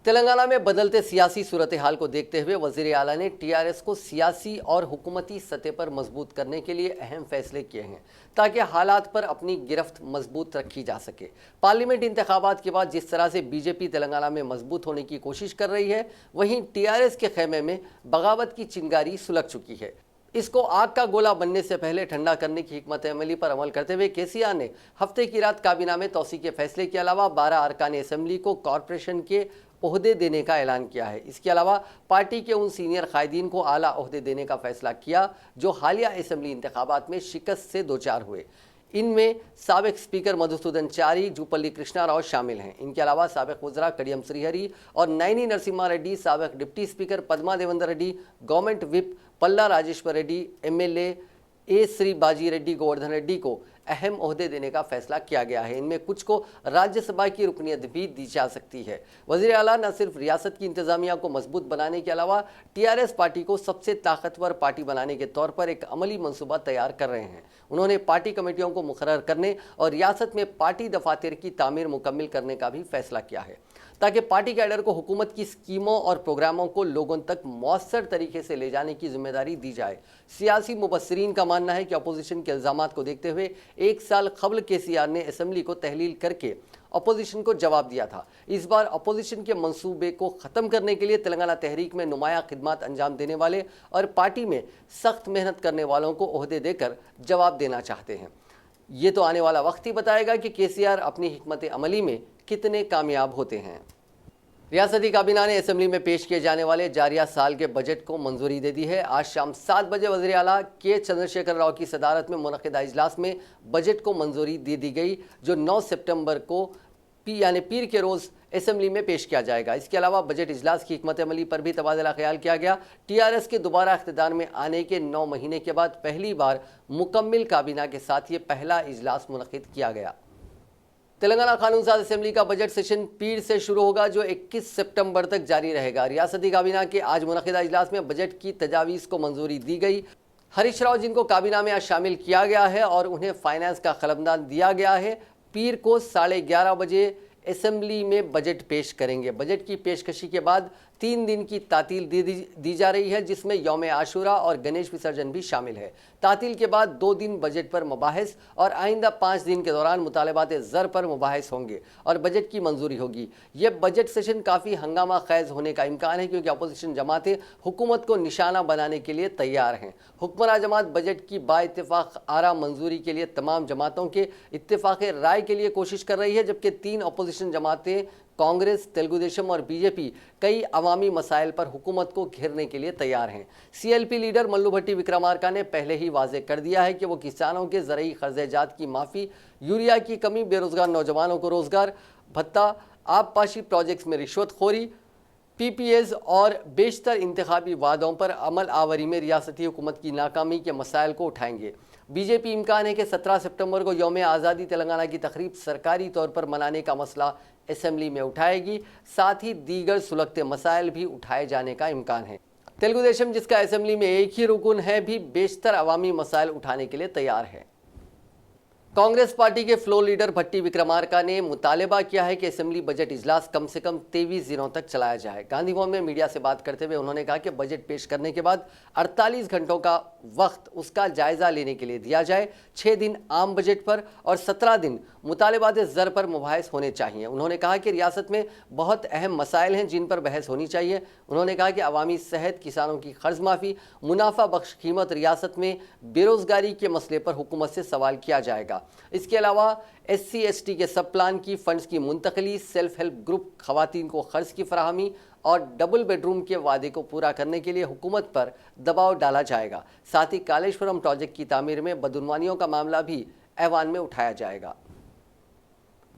तेलंगाना में बदलते सियासी सूरत हाल को देखते हुए वज़ीर आला ने टीआरएस को सियासी और हुकूमती सतह पर मजबूत करने के लिए अहम फैसले किए हैं, ताकि हालात पर अपनी गिरफ्त मजबूत रखी जा सके। पार्लियामेंट इंतखाबात के बाद जिस तरह से बीजेपी तेलंगाना में मजबूत होने की कोशिश कर रही है, वहीं टीआरएस के खेमे में बगावत की चिंगारी सुलग चुकी है। इसको आग का गोला बनने से पहले ठंडा करने की हिकमत अमली पर अमल करते हुए केसीआर ने हफ्ते की रात काबीना में तोसी के फैसले के अलावा 12 अरकान असम्बली को कॉरपोरेशन के ओहदे देने का ऐलान किया है। इसके अलावा पार्टी के उन सीनियर कायदीन को आला ओहदे देने का फैसला किया जो हालिया असम्बली इंतखाबात में शिकस्त से दोचार हुए। इनमें साबिक स्पीकर मधुसूदन चारी, जूपल्ली कृष्णा राव शामिल हैं। इनके अलावा साबिक वज़रा कडियम श्रीहरी और नैनी नरसिम्हा रेड्डी, साबिक deputy speaker Padma Devendra Reddy, government whip पल्ला राजेश्वर रेड्डी, एमएलए ए श्री बाजी रेड्डी गोवर्धन रेड्डी को अहम ओहदे देने का फैसला किया गया है। इनमें कुछ को राज्यसभा की रुकनियत भी दी जा सकती है। वज़ीर आला न सिर्फ रियासत की इंतजामिया को मजबूत बनाने के अलावा टीआरएस पार्टी को सबसे ताकतवर पार्टी बनाने के तौर पर एक अमली मंसूबा तैयार कर रहे हैं। उन्होंने पार्टी कमेटियों को मुकर्रर करने और रियासत में पार्टी दफातर की तामीर मुकम्मल करने का भी फैसला किया है, ताकि पार्टी कैडर को हुकूमत की स्कीमों और प्रोग्रामों को लोगों तक मौसर तरीके से ले जाने की जिम्मेदारी दी जाए। सियासी मुबस्सिरीन का मानना है कि अपोजिशन के इल्ज़ामात को देखते हुए 1 साल कबल केसीआर ने असम्बली को तहलील करके अपोजिशन को जवाब दिया था। इस बार अपोजिशन के मंसूबे को खत्म करने के लिए तेलंगाना तहरीक में नुमाया खिदमत अंजाम देने वाले और पार्टी में सख्त मेहनत करने वालों को ओहदे देकर जवाब देना चाहते हैं। ये तो आने वाला वक्त ही बताएगा कि केसीआर अपनी हिकमत अमली में कितने कामयाब होते हैं। रियासती काबीना ने असेंबली में पेश किए जाने वाले जारिया साल के बजट को मंजूरी दे दी है। आज शाम 7 बजे वज़ीर आला के चंद्रशेखर राव की सदारत में मुनक़िदा इजलास में बजट को मंजूरी दे दी गई, जो 9 सितंबर को पीर के रोज़ असेंबली में पेश किया जाएगा। इसके अलावा बजट इजलास की हिकमत अमली पर भी तबादला ख्याल किया गया। टीआरएस के दोबारा इख्तिदार में आने के 9 महीने के बाद पहली बार मुकम्मिल काबीना के साथ ये पहला इजलास मुनक़िद किया गया। तेलंगाना कानून साज असेंबली का बजट सेशन पीर से शुरू होगा, जो 21 सितंबर तक जारी रहेगा। रियासती काबीना के आज मुनक़िदा इजलास में बजट की तजावीज़ को मंजूरी दी गई। हरीश राव, जिनको काबीना में आज शामिल किया गया है और उन्हें फाइनेंस का खलबदान दिया गया है, पीर को 11:30 बजे असेंबली में बजट पेश करेंगे। बजट की पेशकशी के बाद 3 दिन की तातील दी जा रही है, जिसमें यौम आशूरा और गणेश विसर्जन भी शामिल है। तातील के बाद 2 दिन बजट पर मुबाहिस और आइंदा 5 दिन के दौरान मुतालबात ज़र पर मुबाहिस होंगे और बजट की मंजूरी होगी। यह बजट सेशन काफ़ी हंगामा खैज होने का इम्कान है, क्योंकि अपोजिशन जमातें हुकूमत को निशाना बनाने के लिए तैयार हैं। हुक्मरान जमात बजट की बाइत्तेफाक आरा मंजूरी के लिए तमाम जमातों के इत्तेफाक राय के लिए कोशिश कर रही है, जबकि 3 अपोजिशन जमातें कांग्रेस, तेलुगु देशम और बीजेपी कई अवामी मसाइल पर हुकूमत को घेरने के लिए तैयार हैं। सीएलपी लीडर मल्लू भट्टी विक्रमार्का ने पहले ही वाजे कर दिया है कि वो किसानों के ज़रई खर्जात की माफ़ी, यूरिया की कमी, बेरोजगार नौजवानों को रोजगार भत्ता, आबपाशी प्रोजेक्ट्स में रिश्वतखोरी, पीपीएस और बेशतर इंतखाबी वादों पर अमल आवरी में रियासती हुकूमत की नाकामी के मसाइल को उठाएंगे। बीजेपी इम्कान है कि 17 सितंबर को यौम आज़ादी तेलंगाना की तकरीब सरकारी तौर पर मनाने का मसला असेंबली में उठाएगी। साथ ही दीगर सुलगते मसाइल भी उठाए जाने का इम्कान है। तेलुगु देशम, जिसका असेंबली में एक ही रुकन है, भी बेशतर अवामी मसाइल उठाने के लिए तैयार है। कांग्रेस पार्टी के फ्लोर लीडर भट्टी विक्रमार्का ने मुतालबा किया है कि असेंबली बजट इजलास कम से कम 23 दिनों तक चलाया जाए। गांधी भवन में मीडिया से बात करते हुए उन्होंने कहा कि बजट पेश करने के बाद 48 घंटों का वक्त उसका जायजा लेने के लिए दिया जाए। 6 दिन आम बजट पर और 17 दिन मुतालबात ज़र पर मुबाहिस होने चाहिए। उन्होंने कहा कि रियासत में बहुत अहम मसाइल हैं जिन पर बहस होनी चाहिए। उन्होंने कहा कि अवामी सेहत, किसानों की कर्ज माफ़ी, मुनाफा बख्श कीमत, रियासत में बेरोजगारी के मसले पर हुकूमत से सवाल किया जाएगा। इसके अलावा SC/ST के सब प्लान की फंड्स की मुंतकली, सेल्फ हेल्प ग्रुप खवातीन को खर्च की फराहमी और डबल बेडरूम के वादे को पूरा करने के लिए हुकूमत पर दबाव डाला जाएगा। साथ ही कालेश्वरम प्रोजेक्ट की तामीर में बदउनवानियों का मामला भी ऐवान में उठाया जाएगा।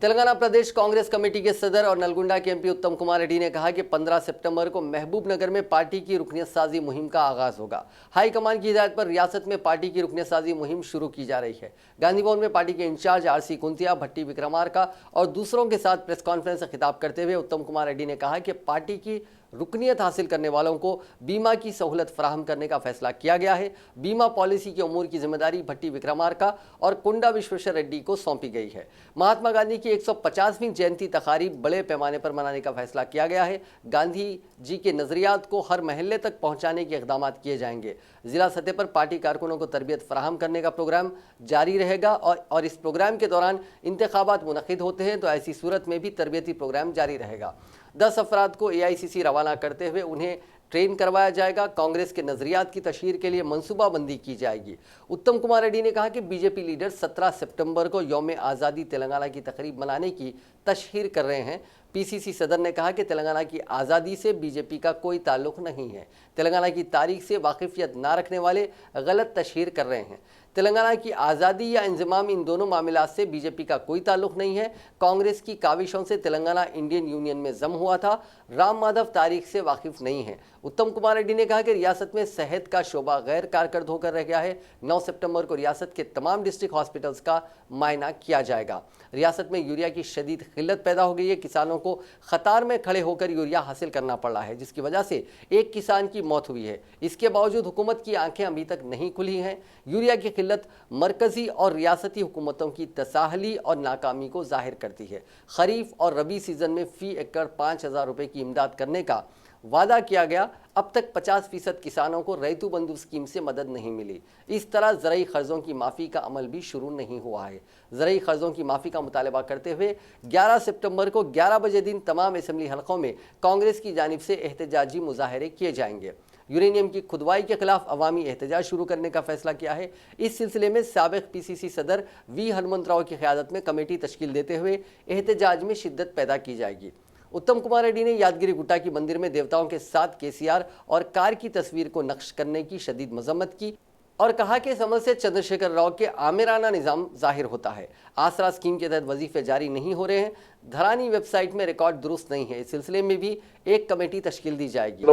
तेलंगाना प्रदेश कांग्रेस कमेटी के सदर और नलगुंडा के MP उत्तम कुमार रेड्डी ने कहा कि 15 सितंबर को महबूब नगर में पार्टी की रुकनियत साजी मुहिम का आगाज होगा। हाईकमान की हिदायत पर रियासत में पार्टी की रुकनियत साजी मुहिम शुरू की जा रही है। गांधी भवन में पार्टी के इंचार्ज RC कुंतिया, भट्टी विक्रमार्का और दूसरों के साथ प्रेस कॉन्फ्रेंस से खिताब करते हुए उत्तम कुमार रेड्डी ने कहा कि पार्टी की रुकनियत हासिल करने वालों को बीमा की सहूलत फराहम करने का फैसला किया गया है। बीमा पॉलिसी के उमूर की जिम्मेदारी भट्टी विक्रमार्का और कुंडा विश्वेश्वर रेड्डी को सौंपी गई है। महात्मा गांधी की 150वीं जयंती तकारीब बड़े पैमाने पर मनाने का फैसला किया गया है। गांधी जी के नजरियात को हर महल्ले तक पहुंचाने के इकदाम किए जाएंगे। जिला सतह पर पार्टी कारकुनों को तरबियत फराहम करने का प्रोग्राम जारी रहेगा और इस प्रोग्राम के दौरान इंतखाबात मुनक़िद होते हैं तो ऐसी सूरत में भी तरबियती प्रोग्राम जारी रहेगा। 10 अफराद को AICC रवाना करते हुए उन्हें ट्रेन करवाया जाएगा। कांग्रेस के नजरियात की तशहीर के लिए मनसूबाबंदी की जाएगी। उत्तम कुमार रेड्डी ने कहा कि बीजेपी लीडर 17 सितंबर को यौम आज़ादी तेलंगाना की तकरीब मनाने की तशहीर कर रहे हैं। PCC सदर ने कहा कि तेलंगाना की आज़ादी से बीजेपी का कोई ताल्लुक नहीं है। तेलंगाना की तारीख से वाकिफियत ना रखने वाले गलत तशहीर कर रहे हैं। तेलंगाना की आज़ादी या इंजमाम, इन दोनों मामलात से बीजेपी का कोई ताल्लुक नहीं है। कांग्रेस की काविशों से तेलंगाना इंडियन यूनियन में जम हुआ था। राम माधव तारीख से वाकिफ नहीं है। उत्तम कुमार रेड्डी ने कहा कि रियासत में सेहत का शोबा गैर कारकर्द होकर रह गया है। 9 सितंबर को रियासत के तमाम डिस्ट्रिक्ट हॉस्पिटल्स का मायना किया जाएगा। रियासत में यूरिया की शदीद किल्लत पैदा हो गई है। किसानों को कतार में खड़े होकर यूरिया हासिल करना पड़ रहा है, जिसकी वजह से एक किसान की मौत हुई है। इसके बावजूद हुकूमत की आंखें अभी तक नहीं खुली हैं। यूरिया की किल्लत मरकजी और रियासती हुकूमतों की तसाहली और नाकामी को जाहिर करती है। खरीफ और रबी सीजन में फी एकड़ 5,000 रुपये की इमदाद करने का वादा किया गया। अब तक 50% किसानों को रैतु बंधु स्कीम से मदद नहीं मिली। इस तरह ज़रई कर्जों की माफ़ी का अमल भी शुरू नहीं हुआ है। ज़रई कर्जों की माफ़ी का मुतालबा करते हुए 11 सितंबर को 11 बजे दिन तमाम असम्बली हलकों में कांग्रेस की जानिब से एहतजाजी मुजाहरे किए जाएंगे। यूरेनियम की खुदवाई के खिलाफ अवामी एहतजाज शुरू करने का फैसला किया है। इस सिलसिले में साबिक पीसीसी सदर वी हनुमंतराव की क़यादत में कमेटी तश्कील देते हुए एहतजाज में शिद्दत पैदा की जाएगी। उत्तम कुमार रेड्डी ने यादगिरी गुट्टा की मंदिर में देवताओं के साथ केसीआर और कार की तस्वीर को नक्श करने की शदीद मजम्मत की और कहा कि इस अमल से चंद्रशेखर राव के आमिराना निज़ाम जाहिर होता है। आसरा स्कीम के तहत वजीफे जारी नहीं हो रहे हैं। धरानी वेबसाइट में रिकॉर्ड दुरुस्त नहीं है। इस सिलसिले में भी एक कमेटी तश्कील दी जाएगी।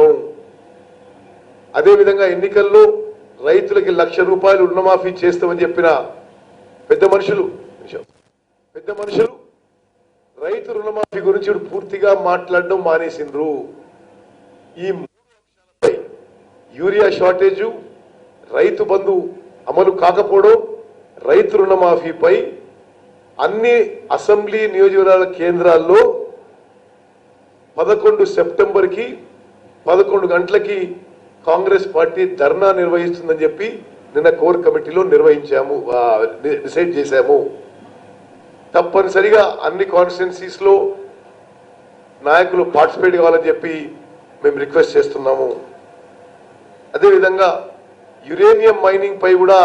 అదే విధంగా ఎన్నికల్లో రైతులకి ₹1,00,000 రుణమాఫీ చేస్తామని చెప్పిన పెద్ద మనుషులు రైతు రుణమాఫీ గురించి పూర్తిగా మాట్లాడడం మానేసిండ్రు। ఈ యూరియా షార్టేజ్, రైతు బంధు అమలు కాకపోవడం, రైతు రుణమాఫీపై అన్ని అసెంబ్లీ నియోజకవర్గాల కేంద్రాల్లో 11 సెప్టెంబర్కి 11 గంటలకి కాంగ్రెస్ పార్టీ ధర్నా నిర్వహిస్తుందని చెప్పి నిన్న కోర్ కమిటీలో డిసైడ్ చేశాము। తప్పనిసరిగా అన్ని కాన్స్టిట్యున్సీస్ లో నాయకులు పార్టిసిపేట్ కావాలని చెప్పి మేము రిక్వెస్ట్ చేస్తున్నాము। అదే విధంగా యురేనియం మైనింగ్ పై కూడా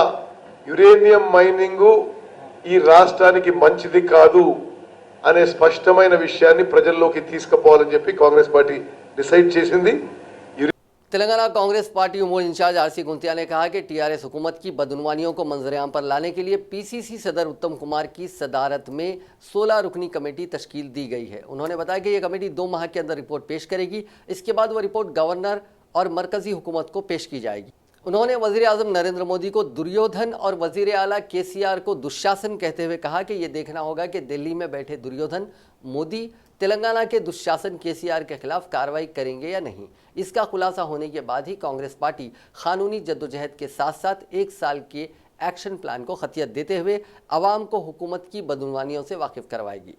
యురేనియం మైనింగ్ ఈ రాష్ట్రానికి మంచిది కాదు అనే స్పష్టమైన విషయాన్ని ప్రజల్లోకి తీసుకుపోవాలని చెప్పి కాంగ్రెస్ పార్టీ డిసైడ్ చేసింది। तेलंगाना कांग्रेस पार्टी उमूर इंचार्ज आरसी गुंतिया ने कहा कि टीआरएस हुकूमत की बदनुमानियों को मंजरेआम पर लाने के लिए पीसीसी सदर उत्तम कुमार की सदारत में 16 रुकनी कमेटी तश्कील दी गई है। उन्होंने बताया कि यह कमेटी 2 माह के अंदर रिपोर्ट पेश करेगी। इसके बाद वह रिपोर्ट गवर्नर और मरकजी हुकूमत को पेश की जाएगी। उन्होंने वजीर आजम नरेंद्र मोदी को दुर्योधन और वजीर आला केसीआर को दुशासन कहते हुए कहा कि यह देखना होगा कि दिल्ली में बैठे दुर्योधन मोदी तेलंगाना के दुशासन केसीआर के खिलाफ कार्रवाई करेंगे या नहीं। इसका खुलासा होने के बाद ही कांग्रेस पार्टी कानूनी जद्दोजहद के साथ साथ 1 साल के एक्शन प्लान को खतियत देते हुए आवाम को हुकूमत की बदनुमानियों से वाकिफ करवाएगी।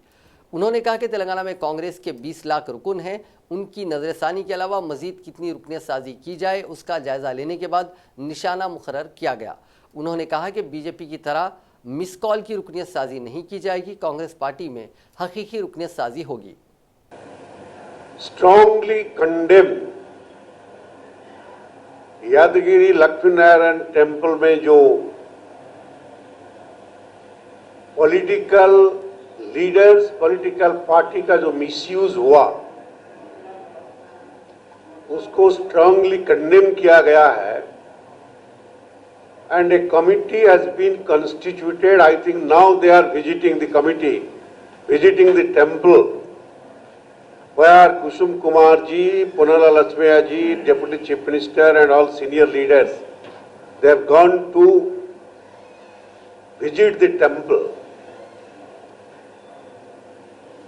उन्होंने कहा कि तेलंगाना में कांग्रेस के 20 लाख रुकन हैं। उनकी नजरसानी के अलावा मजीद कितनी रुकनियत साजी की जाए उसका जायजा लेने के बाद निशाना मुकर्रर किया गया। उन्होंने कहा कि बीजेपी की तरह मिस कॉल की रुकनियत साजी नहीं की जाएगी। कांग्रेस पार्टी में हकीकी रुकनियत साजी होगी। स्ट्रांगली कंडेम यादगिरी लक्ष्मी नारायण टेम्पल में जो पॉलिटिकल लीडर्स, पॉलिटिकल पार्टी का जो मिसयूज हुआ उसको स्ट्रांगली कंडेम किया गया है। And a committee has been constituted. I think now they are visiting the temple, where Kusum Kumar ji, Ponnala Latchmaya ji, Deputy Chief Minister and all senior leaders, they have gone to visit the temple.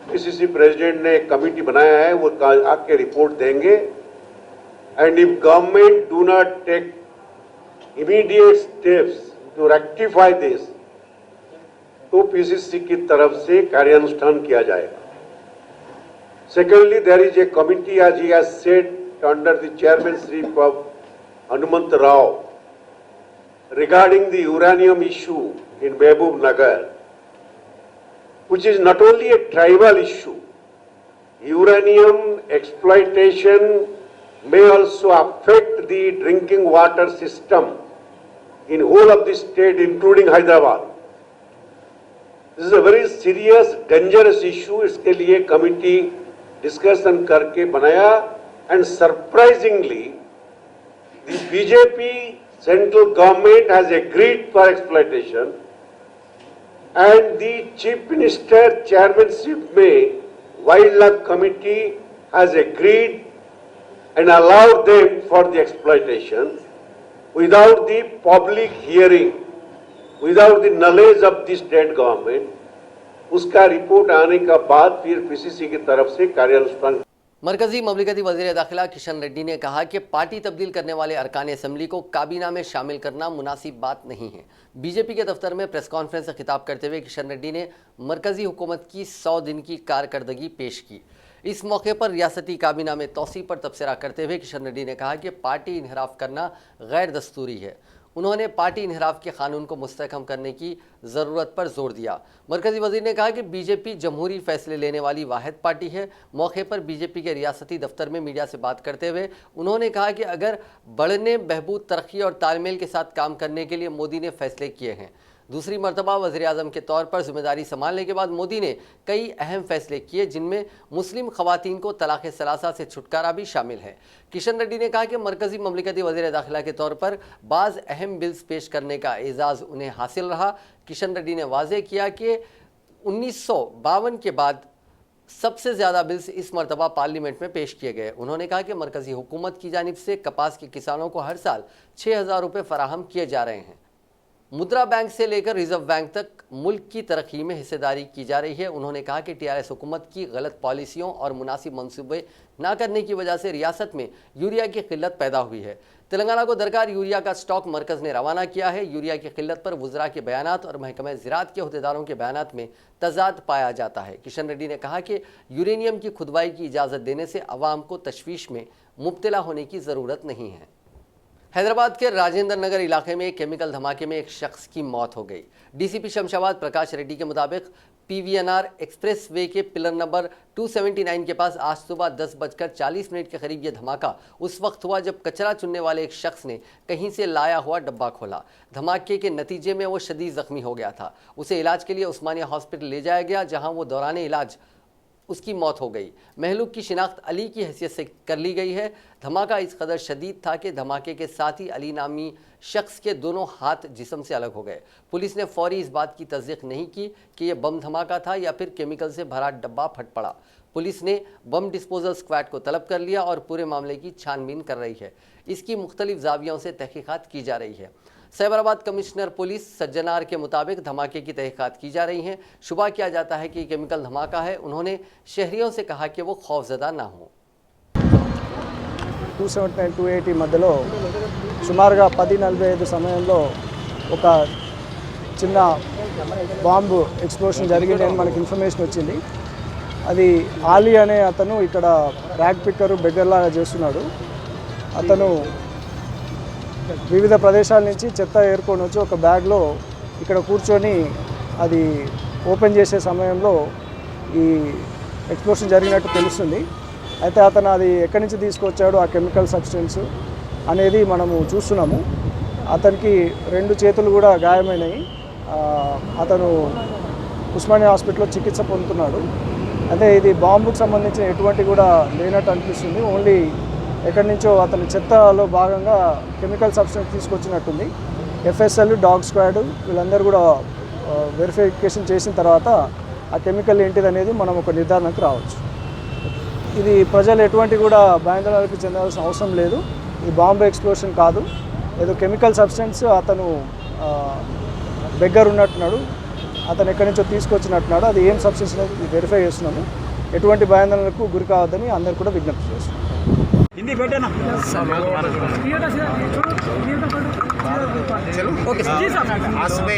PCC President ने एक committee बनाया है, वो आके report देंगे। And if government do not take immediate steps to rectify this, तो PCC की तरफ से कार्यानुष्ठान किया जाएगा। Secondly, there is a committee, as he has said, under the chairmanship of Hanumanth Rao, regarding the uranium issue in Mehboob Nagar, which is not only a tribal issue. Uranium exploitation may also affect the drinking water system in whole of the state, including Hyderabad. This is a very serious, dangerous issue. इसके लिए committee discussion करके बनाया, and surprisingly, the BJP central government has agreed for exploitation, and the Chief Minister chairmanship में Wildlife Committee has agreed and allowed them for the exploitation without the public hearing, without the knowledge of the state government. उसका report आने का बाद फिर PCC की तरफ से कार्यानुष्ठान। मरकजी ममलिकती वज़ीर दाखिला किशन रेड्डी ने कहा कि पार्टी तब्दील करने वाले अरकान असम्बली को काबीना में शामिल करना मुनासिब बात नहीं है। बीजेपी के दफ्तर में प्रेस कॉन्फ्रेंस से खिताब करते हुए किशन रेड्डी ने मरकजी हुकूमत की 100 दिन की कारकर्दगी पेश की। इस मौके पर रियासती काबीना में तौसी पर तबसरा करते हुए किशन रेड्डी ने कहा कि पार्टी इन्हराफ करना गैर दस्तूरी है। उन्होंने पार्टी इन्हराफ के कानून को मुस्तहकम करने की ज़रूरत पर जोर दिया। मरकजी वज़ीर ने कहा कि बीजेपी जमहूरी फैसले लेने वाली वाहिद पार्टी है। मौके पर बीजेपी के रियासती दफ्तर में मीडिया से बात करते हुए उन्होंने कहा कि अगर बढ़ने, बहबूद, तरक्की और तालमेल के साथ काम करने के लिए मोदी ने फैसले किए हैं। दूसरी मरतबा वज़ीर आज़म के तौर पर जिम्मेदारी संभालने के बाद मोदी ने कई अहम फैसले किए, जिनमें मुस्लिम ख़वातीन को तलाक़ सलासा से छुटकारा भी शामिल है। किशन रेड्डी ने कहा कि मरकज़ी ममलिकती वज़ीर दाखिला के तौर पर बाज़ अहम बिल्स पेश करने का एजाज़ उन्हें हासिल रहा। किशन रेड्डी ने वाज़ेह किया कि 1952 के बाद सबसे ज़्यादा बिल्स इस मरतबा पार्लियामेंट में पेश किए गए। उन्होंने कहा कि मरकज़ी हुकूमत की जानिब से कपास के किसानों को हर साल 6,000 रुपये फराहम किए जा रहे हैं। मुद्रा बैंक से लेकर रिजर्व बैंक तक मुल्क की तरक्की में हिस्सेदारी की जा रही है। उन्होंने कहा कि टीआरएस हुकूमत की गलत पॉलिसियों और मुनासिब मंसूबे ना करने की वजह से रियासत में यूरिया की किल्लत पैदा हुई है। तेलंगाना को दरकार यूरिया का स्टॉक मरकज़ ने रवाना किया है। यूरिया की किल्लत पर वज़रा के बयानात और महकमा ज़राअत के अहदेदारों के बयानात में तज़ाद पाया जाता है। किशन रेड्डी ने कहा कि यूरेनियम की खुदवाई की इजाज़त देने से अवाम को तशवीश में मुब्तला होने की ज़रूरत नहीं है। हैदराबाद के राजेंद्र नगर इलाके में एक केमिकल धमाके में एक शख्स की मौत हो गई। डीसीपी शमशाबाद प्रकाश रेड्डी के मुताबिक पीवीएनआर एक्सप्रेस वे के पिलर नंबर 279 के पास आज सुबह 10:40 के करीब यह धमाका उस वक्त हुआ जब कचरा चुनने वाले एक शख्स ने कहीं से लाया हुआ डब्बा खोला। धमाके के नतीजे में वो शदीद जख्मी हो गया था। उसे इलाज के लिए उस्मानिया हॉस्पिटल ले जाया गया, जहां वो दौरान इलाज उसकी मौत हो गई। महलूक की शिनाख्त अली की हैसियत से कर ली गई है। धमाका इस कदर शदीद था कि धमाके के साथ ही अली नामी शख्स के दोनों हाथ जिस्म से अलग हो गए। पुलिस ने फौरी इस बात की तस्दीक नहीं की कि यह बम धमाका था या फिर केमिकल से भरा डब्बा फट पड़ा। पुलिस ने बम डिस्पोजल स्क्वाड को तलब कर लिया और पूरे मामले की छानबीन कर रही है। इसकी मुख्तलिफ जावियों से तहकीकात की जा रही है। साइबराबाद कमिश्नर पुलिस सज्जनार के मुताबिक धमाके की तहकीकात की जा रही हैं। शुबा किया जाता है कि केमिकल धमाका है। उन्होंने शहरियों से कहा कि वो खौफजदा ना हो। 279-280 మధ్యలో సుమారుగా 10:45 సమయంలో ఒక చిన్న బాంబు ఎక్స్ప్లోషన్ జరిగిందని మనకి ఇన్ఫర్మేషన్ వచ్చింది. అది ఆలీ అనే అతను ఇక్కడ ర్యాగ్ పిక్కరు బెగ్గర్లాగా చేస్తున్నాడు. అతను వివిధ ప్రదేశాల నుంచి చెత్త ఏరుకొని వచ్చి ఒక బ్యాగ్లో ఇక్కడ కూర్చొని అది ఓపెన్ చేసే సమయంలో ఈ ఎక్స్ప్లోషన్ జరిగినట్టు తెలుస్తుంది. అయితే అతను అది ఎక్కడి నుంచి తీసుకొచ్చాడు ఆ కెమికల్ సబ్స్టెన్స్ అనేది మనము చూస్తున్నాము. అతనికి 2 చేతులు కూడా గాయమైనాయి. అతను ఉస్మానియా హాస్పిటల్లో చికిత్స పొందుతున్నాడు. అయితే ఇది బాంబుకు సంబంధించిన ఎటువంటి కూడా లేనట్టు అనిపిస్తుంది. ఓన్లీ ఎక్కడి నుంచో అతని చెత్తలో భాగంగా కెమికల్ సబ్స్టెన్స్ తీసుకొచ్చినట్టుంది. ఎఫ్ఎస్ఎల్, డాగ్ స్క్వాడ్ వీళ్ళందరూ కూడా వెరిఫికేషన్ చేసిన తర్వాత ఆ కెమికల్ ఏంటిది అనేది మనం ఒక నిర్ధారణకు రావచ్చు. ఇది ప్రజలు ఎటువంటి కూడా భయాందోళనకు చెందాల్సిన అవసరం లేదు. ఇది బాంబు ఎక్స్ప్లోషన్ కాదు, ఏదో కెమికల్ సబ్స్టెన్స్ అతను దగ్గర ఉన్నట్టున్నాడు. అతను ఎక్కడి నుంచో తీసుకొచ్చినట్టున్నాడు. అది ఏం సబ్స్టెన్స్ అనేది వెరిఫై చేస్తున్నాము. ఎటువంటి భయాందోళనకు గురి కావద్దని అందరు కూడా విజ్ఞప్తి చేస్తున్నాం. हिंदी बेटे ना चलो ओके आज सुबह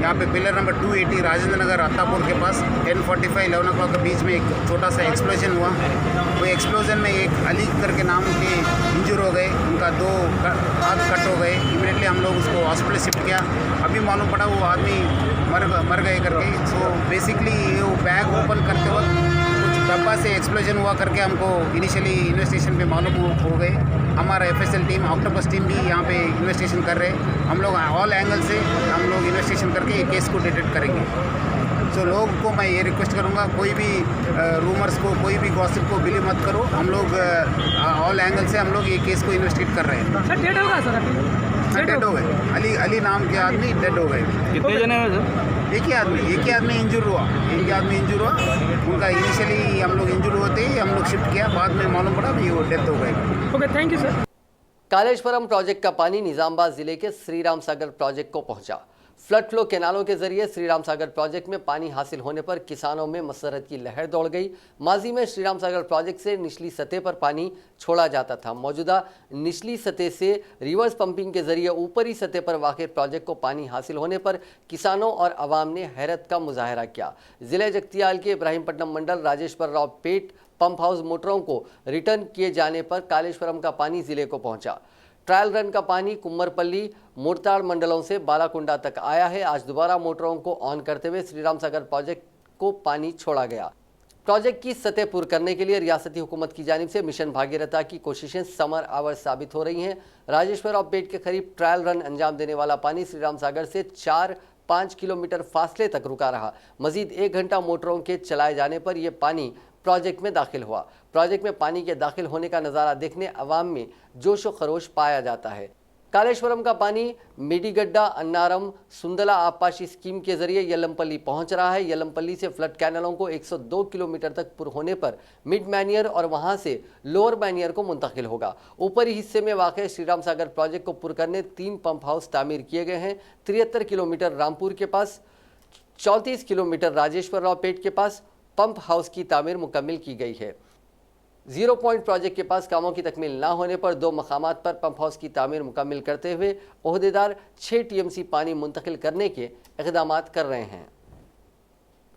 यहाँ पे पिलर नंबर 280 राजेंद्र नगर अत्तापुर के पास 10:45 11 o'clock के बीच में एक छोटा सा एक्सप्लोजन हुआ। वो एक्सप्लोजन में एक अली करके नाम के इंजर हो गए, उनका 2 हाथ कट हो गए। इमीडिएटली हम लोग उसको हॉस्पिटल शिफ्ट किया। अभी मालूम पड़ा वो आदमी मर गए करके। सो बेसिकली वो बैग ओपन करते वक्त डब्बा से एक्सप्लोजन हुआ करके हमको इनिशियली इन्वेस्टिगेशन पे मालूम हो गए। हमारा एफएसएल टीम, ऑक्टोपस टीम भी यहाँ पे इन्वेस्टिगेशन कर रहे हैं। हम लोग ऑल एंगल से हम लोग इन्वेस्टिगेशन करके ये केस को डिटेक्ट करेंगे। तो लोगों को मैं ये रिक्वेस्ट करूँगा, कोई भी रूमर्स को, कोई भी गॉसिप को बिलीव मत करो। हम लोग ऑल एंगल से हम लोग ये केस को इन्वेस्टिगेट कर रहे हैं। सर डेड होगा सर? डेड हो गए। अली नाम के आदमी डेड हो गए। कितने जने हैं सर? एक ही आदमी इंजर हुआ। उनका इनिशियली हम लोग इंजर होते ही हम लोग शिफ्ट किया, बाद में मालूम पड़ा भी वो डेथ हो गई। Okay, thank you sir. Kaleshwaram project का पानी निजामबाद जिले के श्रीराम सागर प्रोजेक्ट को पहुंचा। फ्लड फ्लो कैनालों के जरिए श्रीराम सागर प्रोजेक्ट में पानी हासिल होने पर किसानों में मसरत की लहर दौड़ गई। माजी में श्रीराम सागर प्रोजेक्ट से निचली सतह पर पानी छोड़ा जाता था। मौजूदा निचली सतह से रिवर्स पंपिंग के जरिए ऊपरी सतह पर वाक़ प्रोजेक्ट को पानी हासिल होने पर किसानों और अवाम ने हैरत का मुजाहरा किया। जिले जगतियाल के इब्राहिमपट्टनम मंडल राजेश्वर राव पेट पंप हाउस मोटरों को रिटर्न किए जाने पर कालेश्वरम का पानी जिले को पहुंचा। ट्रायल रन का पानी कुम्मरपल्ली मोरताड़ मंडलों से बालाकुंडा तक आया है। आज दोबारा मोटरों को ऑन करते हुए श्रीराम सागर प्रोजेक्ट को पानी छोड़ा गया। प्रोजेक्ट की सतह पूर्ण करने के लिए रियासती हुकूमत की जानिब से मिशन भागीरथ की कोशिशें समर आवर साबित हो रही हैं। राजेश्वर और पेट के करीब ट्रायल रन अंजाम देने वाला पानी श्रीराम सागर से 4-5 किलोमीटर फासले तक रुका रहा। मजीद 1 घंटा मोटरों के चलाए जाने पर यह पानी प्रोजेक्ट में दाखिल हुआ। प्रोजेक्ट में पानी के दाखिल होने का नज़ारा देखने अवाम में जोश व खरोश पाया जाता है। कालेश्वरम का पानी मेडीगड्डा अन्नारम सुंदला आबपाशी स्कीम के जरिए यल्लमपल्ली पहुंच रहा है। यल्लमपल्ली से फ्लड कैनलों को 102 किलोमीटर तक पुर होने पर मिड मैनियर और वहां से लोअर मैनियर को मुंतकिल होगा। ऊपरी हिस्से में वाक़ श्रीराम सागर प्रोजेक्ट को पुर करने 3 पंप हाउस तामीर किए गए हैं। 73 किलोमीटर रामपुर के पास, 34 किलोमीटर राजेश्वर राव पेट के पास पंप हाउस की तामीर मुकम्मिल की गई है। 0 पॉइंट प्रोजेक्ट के पास कामों की तकमील ना होने पर 2 मकामात पर पंप हाउस की तामीर मुकम्मिल करते हुए ओहदेदार 6 TMC पानी मुंतकिल करने के इक़दाम कर रहे हैं।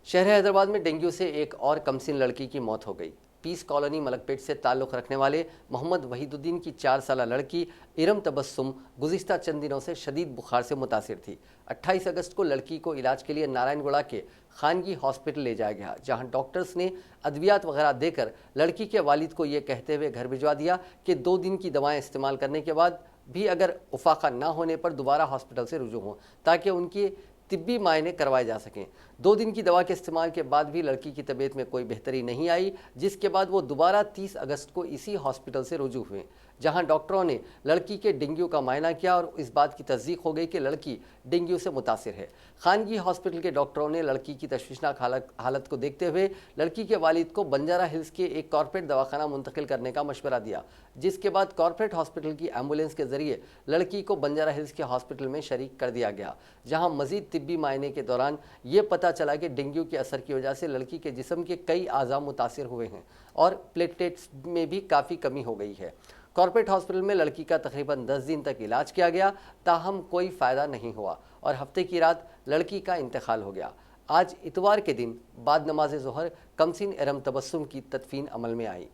शहर हैदराबाद में डेंगू से एक और कमसिन लड़की की मौत हो गई। पीस कॉलोनी मलकपेट से ताल्लुक़ रखने वाले मोहम्मद वहीदुद्दीन की 4 साला लड़की इरम तबस्सुम गुज़िश्ता चंद दिनों से शदीद बुखार से मुतासिर थी। 28 अगस्त को लड़की को इलाज के लिए नारायणगुड़ा के खानगी हॉस्पिटल ले जाया गया, जहां डॉक्टर्स ने अद्वियात वगैरह देकर लड़की के वालिद को ये कहते हुए घर भिजवा दिया कि 2 दिन की दवाएं इस्तेमाल करने के बाद भी अगर उफाका ना होने पर दोबारा हॉस्पिटल से रुजू हों ताकि उनकी तिब्बी मायने करवाए जा सकें। 2 दिन की दवा के इस्तेमाल के बाद भी लड़की की तबीयत में कोई बेहतरी नहीं आई, जिसके बाद वो दोबारा 30 अगस्त को इसी हॉस्पिटल से रुजू हुए, जहां डॉक्टरों ने लड़की के डेंगू का मायना किया और इस बात की तस्दीक हो गई कि लड़की डेंगू से मुतासिर है। खानगी हॉस्पिटल के डॉक्टरों ने लड़की की तशवीशनाक हालत को देखते हुए लड़की के वालिद को बंजारा हिल्स के एक कॉर्पोरेट दवाखाना मुंतकिल करने का मशवरा दिया, जिसके बाद कॉर्पोरेट हॉस्पिटल की एम्बुलेंस के जरिए लड़की को बंजारा हिल्स के हॉस्पिटल में शरीक कर दिया गया, जहाँ मजीद तिब्बी मायने के दौरान ये पता चला कि डेंगू के असर की वजह से लड़की के जिस्म के कई आज़ा मुतासिर हुए हैं और प्लेटलेट्स में भी काफ़ी कमी हो गई है। कॉर्पोरेट हॉस्पिटल में लड़की का तकरीबन 10 दिन तक इलाज किया गया, ताहम कोई फ़ायदा नहीं हुआ और हफ्ते की रात लड़की का इंतकाल हो गया। आज इतवार के दिन बाद नमाज ज़ोहर कमसिन इरम तबस्सुम की तदफीन अमल में आई।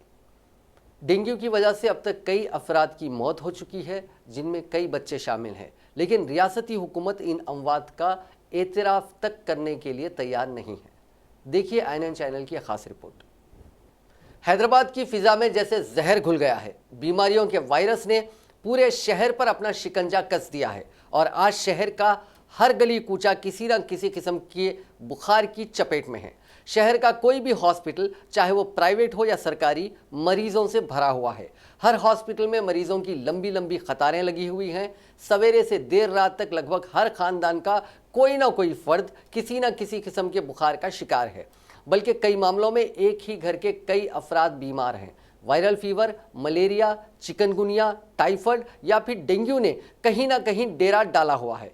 डेंगू की वजह से अब तक कई अफराद की मौत हो चुकी है, जिनमें कई बच्चे शामिल हैं, लेकिन रियासती हुकूमत इन अमवात का एतराफ़ तक करने के लिए तैयार नहीं है। देखिए INN चैनल की खास रिपोर्ट। हैदराबाद की फिजा में जैसे जहर घुल गया है। बीमारियों के वायरस ने पूरे शहर पर अपना शिकंजा कस दिया है और आज शहर का हर गली कूचा किसी न किसी किस्म के बुखार की चपेट में है। शहर का कोई भी हॉस्पिटल, चाहे वो प्राइवेट हो या सरकारी, मरीजों से भरा हुआ है। हर हॉस्पिटल में मरीजों की लंबी लंबी कतारें लगी हुई हैं। सवेरे से देर रात तक लगभग हर खानदान का कोई ना कोई फर्द किसी न किसी किस्म के बुखार का शिकार है, बल्कि कई मामलों में एक ही घर के कई अफराद बीमार हैं। Viral fever, malaria, chikungunya, typhoid या फिर डेंगू ने कहीं ना कहीं डेरा डाला हुआ है।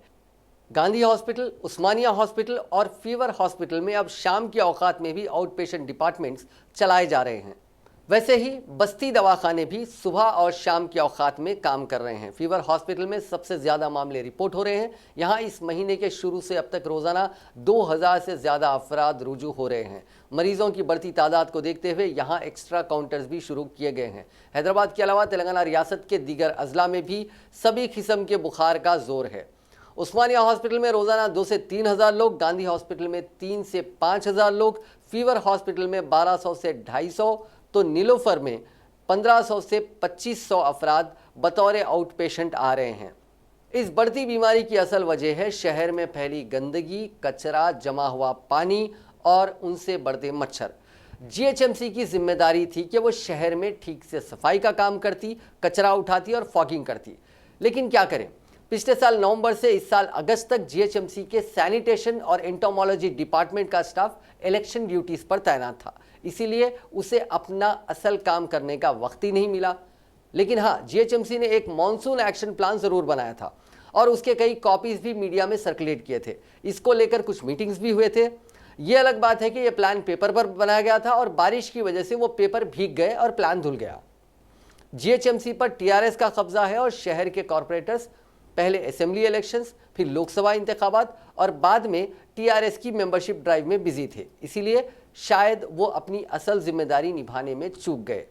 गांधी हॉस्पिटल, उस्मानिया हॉस्पिटल और फीवर हॉस्पिटल में अब शाम के औकात में भी आउट पेशेंट डिपार्टमेंट्स चलाए जा रहे हैं। वैसे ही बस्ती दवाखाने भी सुबह और शाम के औकात में काम कर रहे हैं। फीवर हॉस्पिटल में सबसे ज़्यादा मामले रिपोर्ट हो रहे हैं। यहाँ इस महीने के शुरू से अब तक रोज़ाना 2000 से ज़्यादा अफराद रुजू हो रहे हैं। मरीजों की बढ़ती तादाद को देखते हुए यहाँ एक्स्ट्रा काउंटर्स भी शुरू किए गए हैं। हैदराबाद के अलावा तेलंगाना रियासत के दीगर अजला में भी सभी किस्म के बुखार का जोर है। उस्मानिया हॉस्पिटल में रोज़ाना 2 से 3 हज़ार लोग, गांधी हॉस्पिटल में 3 से 5 हज़ार लोग, फीवर हॉस्पिटल में 1200 से 250, तो नीलोफर में 1500 से 2500 अफराद बतौर आउट पेशेंट आ रहे हैं। इस बढ़ती बीमारी की असल वजह है शहर में फैली गंदगी, कचरा, जमा हुआ पानी और उनसे बढ़ते मच्छर। GHMC की जिम्मेदारी थी कि वो शहर में ठीक से सफाई का काम करती, कचरा उठाती और फॉगिंग करती, लेकिन क्या करें, पिछले साल नवंबर से इस साल अगस्त तक GHMC के सैनिटेशन और एंटोमोलॉजी डिपार्टमेंट का स्टाफ इलेक्शन ड्यूटीज पर तैनात था, इसीलिए उसे अपना असल काम करने का वक्त ही नहीं मिला। लेकिन हाँ, GHMC ने एक मॉनसून एक्शन प्लान ज़रूर बनाया था। और उसके कई कॉपीज भी मीडिया में सर्कुलेट किए थे। इसको लेकर कुछ मीटिंग्स भी हुए थे। ये अलग बात है कि यह प्लान पेपर पर बनाया गया था और बारिश की वजह से वो पेपर भीग गए और प्लान धुल गया। जीएचएमसी पर टीआरएस का कब्जा है और शहर के कॉरपोरेटर्स पहले असेंबली इलेक्शंस, फिर लोकसभा इंतखाबात और बाद में टीआरएस की मेंबरशिप ड्राइव में बिजी थे। इसीलिए शायद वो अपनी असल जिम्मेदारी निभाने में चूक गए।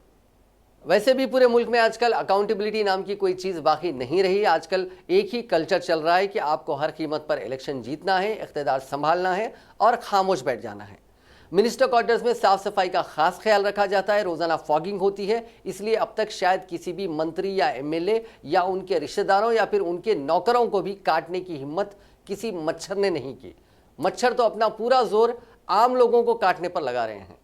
वैसे भी पूरे मुल्क में आजकल अकाउंटेबिलिटी नाम की कोई चीज़ बाकी नहीं रही। आजकल एक ही कल्चर चल रहा है कि आपको हर कीमत पर इलेक्शन जीतना है, इख्तिदार संभालना है और खामोश बैठ जाना है। मिनिस्टर क्वार्टर्स में साफ सफाई का खास ख्याल रखा जाता है, रोजाना फॉगिंग होती है। इसलिए अब तक शायद किसी भी मंत्री या एमएलए या उनके रिश्तेदारों या फिर उनके नौकरों को भी काटने की हिम्मत किसी मच्छर ने नहीं की। मच्छर तो अपना पूरा जोर आम लोगों को काटने पर लगा रहे हैं।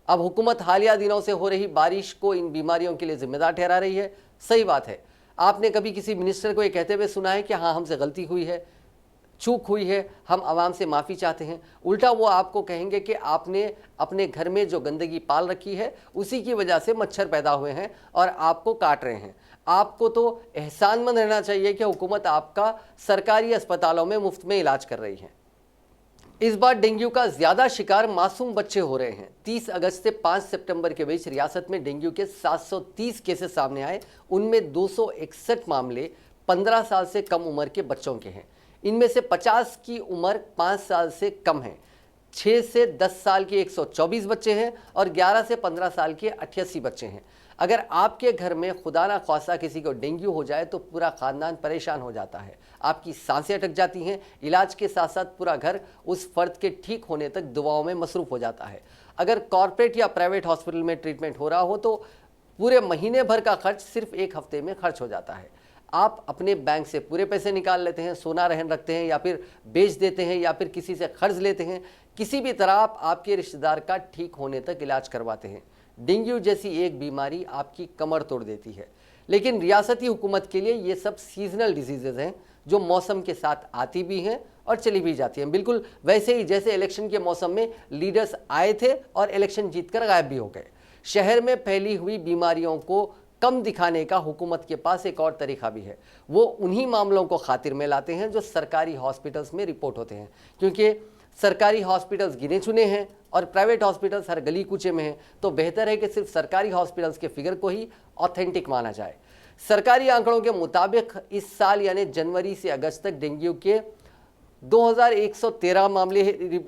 अब हुकूमत हालिया दिनों से हो रही बारिश को इन बीमारियों के लिए जिम्मेदार ठहरा रही है। सही बात है, आपने कभी किसी मिनिस्टर को ये कहते हुए सुना है कि हाँ हमसे गलती हुई है, चूक हुई है, हम आवाम से माफ़ी चाहते हैं? उल्टा वो आपको कहेंगे कि आपने अपने घर में जो गंदगी पाल रखी है उसी की वजह से मच्छर पैदा हुए हैं और आपको काट रहे हैं। आपको तो एहसानमंद रहना चाहिए कि हुकूमत आपका सरकारी अस्पतालों में मुफ्त में इलाज कर रही है। इस बार डेंगू का ज्यादा शिकार मासूम बच्चे हो रहे हैं। 30 अगस्त से 5 सितंबर के बीच रियासत में डेंगू के 730 केसेस सामने आए। उनमें 261 मामले 15 साल से कम उम्र के बच्चों के हैं। इनमें से 50 की उम्र 5 साल से कम है। 6 से 10 साल के 124 बच्चे हैं और 11 से 15 साल के 88 बच्चे हैं। अगर आपके घर में खुदा ना ख्वास्ता किसी को डेंगू हो जाए तो पूरा खानदान परेशान हो जाता है। आपकी सांसें अटक जाती हैं। इलाज के साथ साथ पूरा घर उस फर्द के ठीक होने तक दुआओं में मसरूफ हो जाता है। अगर कॉर्पोरेट या प्राइवेट हॉस्पिटल में ट्रीटमेंट हो रहा हो तो पूरे महीने भर का खर्च सिर्फ एक हफ्ते में खर्च हो जाता है। आप अपने बैंक से पूरे पैसे निकाल लेते हैं, सोना रहन रखते हैं या फिर बेच देते हैं या फिर किसी से कर्ज लेते हैं। किसी भी तरह आप आपके रिश्तेदार का ठीक होने तक इलाज करवाते हैं। डेंगू जैसी एक बीमारी आपकी कमर तोड़ देती है। लेकिन रियासती हुकूमत के लिए ये सब सीजनल डिजीजेज हैं जो मौसम के साथ आती भी हैं और चली भी जाती हैं। बिल्कुल वैसे ही जैसे इलेक्शन के मौसम में लीडर्स आए थे और इलेक्शन जीतकर गायब भी हो गए। शहर में फैली हुई बीमारियों को कम दिखाने का हुकूमत के पास एक और तरीका भी है। वो उन्हीं मामलों को खातिर में लाते हैं जो सरकारी हॉस्पिटल्स में रिपोर्ट होते हैं। क्योंकि सरकारी हॉस्पिटल्स गिने चुने हैं और प्राइवेट हॉस्पिटल्स हर गली कूचे में हैं, तो बेहतर है कि सिर्फ सरकारी हॉस्पिटल्स के फिगर को ही ऑथेंटिक माना जाए। सरकारी आंकड़ों के मुताबिक इस साल यानी जनवरी से अगस्त तक डेंगू के 2113 मामले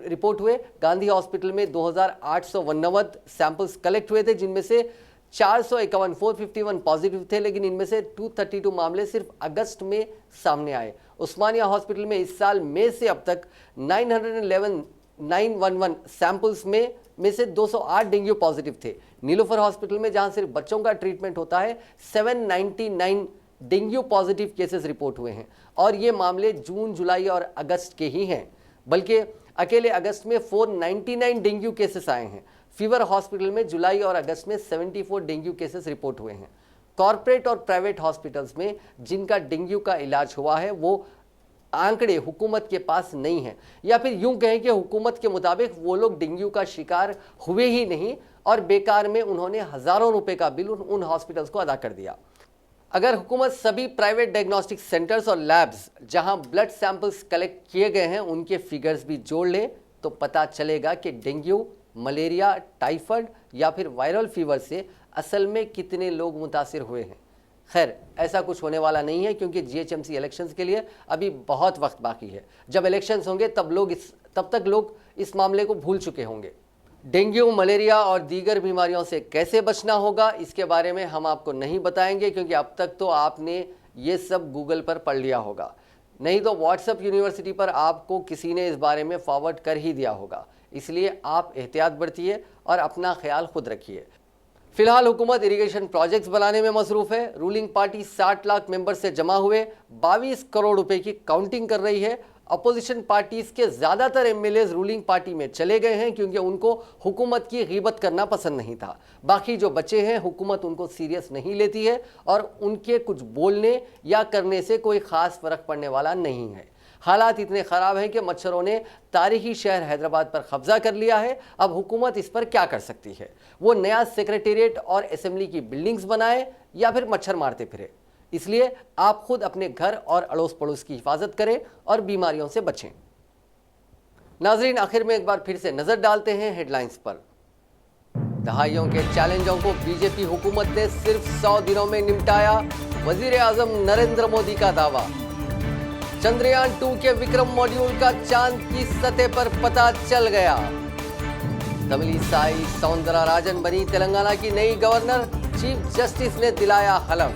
रिपोर्ट हुए। गांधी हॉस्पिटल में 2859 सैंपल्स कलेक्ट हुए थे, जिनमें से 451 पॉजिटिव थे। लेकिन इनमें से 232 मामले सिर्फ अगस्त में सामने आए। उस्मानिया हॉस्पिटल में इस साल मई से अब तक 911 सैंपल्स में से 208 डेंगू पॉजिटिव थे। नीलोफर हॉस्पिटल में जहां सिर्फ बच्चों का ट्रीटमेंट होता है 799 डेंगू पॉजिटिव केसेस रिपोर्ट हुए हैं और ये मामले जून, जुलाई और अगस्त के ही हैं। बल्कि अकेले अगस्त में 499 डेंगू केसेस आए हैं। फीवर हॉस्पिटल में जुलाई और अगस्त में 74 डेंगू केसेस रिपोर्ट हुए हैं। कॉर्पोरेट और प्राइवेट हॉस्पिटल्स में जिनका डेंगू का इलाज हुआ है वो आंकड़े हुकूमत के पास नहीं है, या फिर यूं कहें कि हुकूमत के मुताबिक वो लोग डेंगू का शिकार हुए ही नहीं और बेकार में उन्होंने हजारों रुपए का बिल उन हॉस्पिटल्स को अदा कर दिया। अगर हुकूमत सभी प्राइवेट डायग्नोस्टिक सेंटर्स और लैब्स जहां ब्लड सैंपल्स कलेक्ट किए गए हैं उनके फिगर्स भी जोड़ ले तो पता चलेगा कि डेंगू, मलेरिया, टाइफाइड या फिर वायरल फीवर से असल में कितने लोग मुतासिर हुए हैं। खैर, ऐसा कुछ होने वाला नहीं है क्योंकि जीएचएमसी इलेक्शंस के लिए अभी बहुत वक्त बाकी है। जब इलेक्शंस होंगे तब तक लोग इस मामले को भूल चुके होंगे। डेंगू, मलेरिया और दीगर बीमारियों से कैसे बचना होगा इसके बारे में हम आपको नहीं बताएंगे क्योंकि अब तक तो आपने ये सब गूगल पर पढ़ लिया होगा, नहीं तो व्हाट्सएप यूनिवर्सिटी पर आपको किसी ने इस बारे में फॉरवर्ड कर ही दिया होगा। इसलिए आप एहतियात बरतिए और अपना ख्याल खुद रखिए। फिलहाल हुकूमत इरिगेशन प्रोजेक्ट्स बनाने में मसरूफ है। रूलिंग पार्टी 60 लाख मेंबर से जमा हुए 22 करोड़ रुपए की काउंटिंग कर रही है। अपोजिशन पार्टीज के ज्यादातर एमएलएज रूलिंग पार्टी में चले गए हैं क्योंकि उनको हुकूमत की गीबत करना पसंद नहीं था। बाकी जो बचे हैं हुकूमत उनको सीरियस नहीं लेती है और उनके कुछ बोलने या करने से कोई खास फर्क पड़ने वाला नहीं है। हालात इतने खराब हैं कि मच्छरों ने तारीखी शहर हैदराबाद पर कब्जा कर लिया है। अब हुकूमत इस पर क्या कर सकती है? वो नया सेक्रेटेरिएट और असेंबली की बिल्डिंग्स बनाए या फिर मच्छर मारते फिरे? इसलिए आप खुद अपने घर और अड़ोस पड़ोस की हिफाजत करें और बीमारियों से बचें। नाजरीन, आखिर में एक बार फिर से नजर डालते हैं हेडलाइंस पर। दहाइयों के चैलेंजों को बीजेपी हुकूमत ने सिर्फ 100 दिनों में निपटाया, वजीर आजम नरेंद्र मोदी का दावा। चंद्रयान 2 के विक्रम मॉड्यूल का चांद की सतह पर पता चल गया। तमिलिसाई सौंदरराजन बनी तेलंगाना की नई गवर्नर, चीफ जस्टिस ने दिलाया हलफ।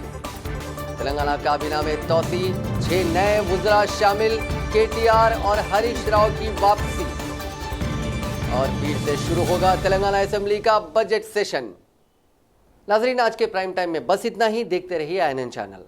तेलंगाना काबीना में तौसी, 6 नए वुज़रा शामिल, केटीआर और हरीश राव की वापसी। और फिर से शुरू होगा तेलंगाना असेंबली का बजट सेशन। नाजरीन, आज के प्राइम टाइम में बस इतना ही। देखते रहिए INN चैनल।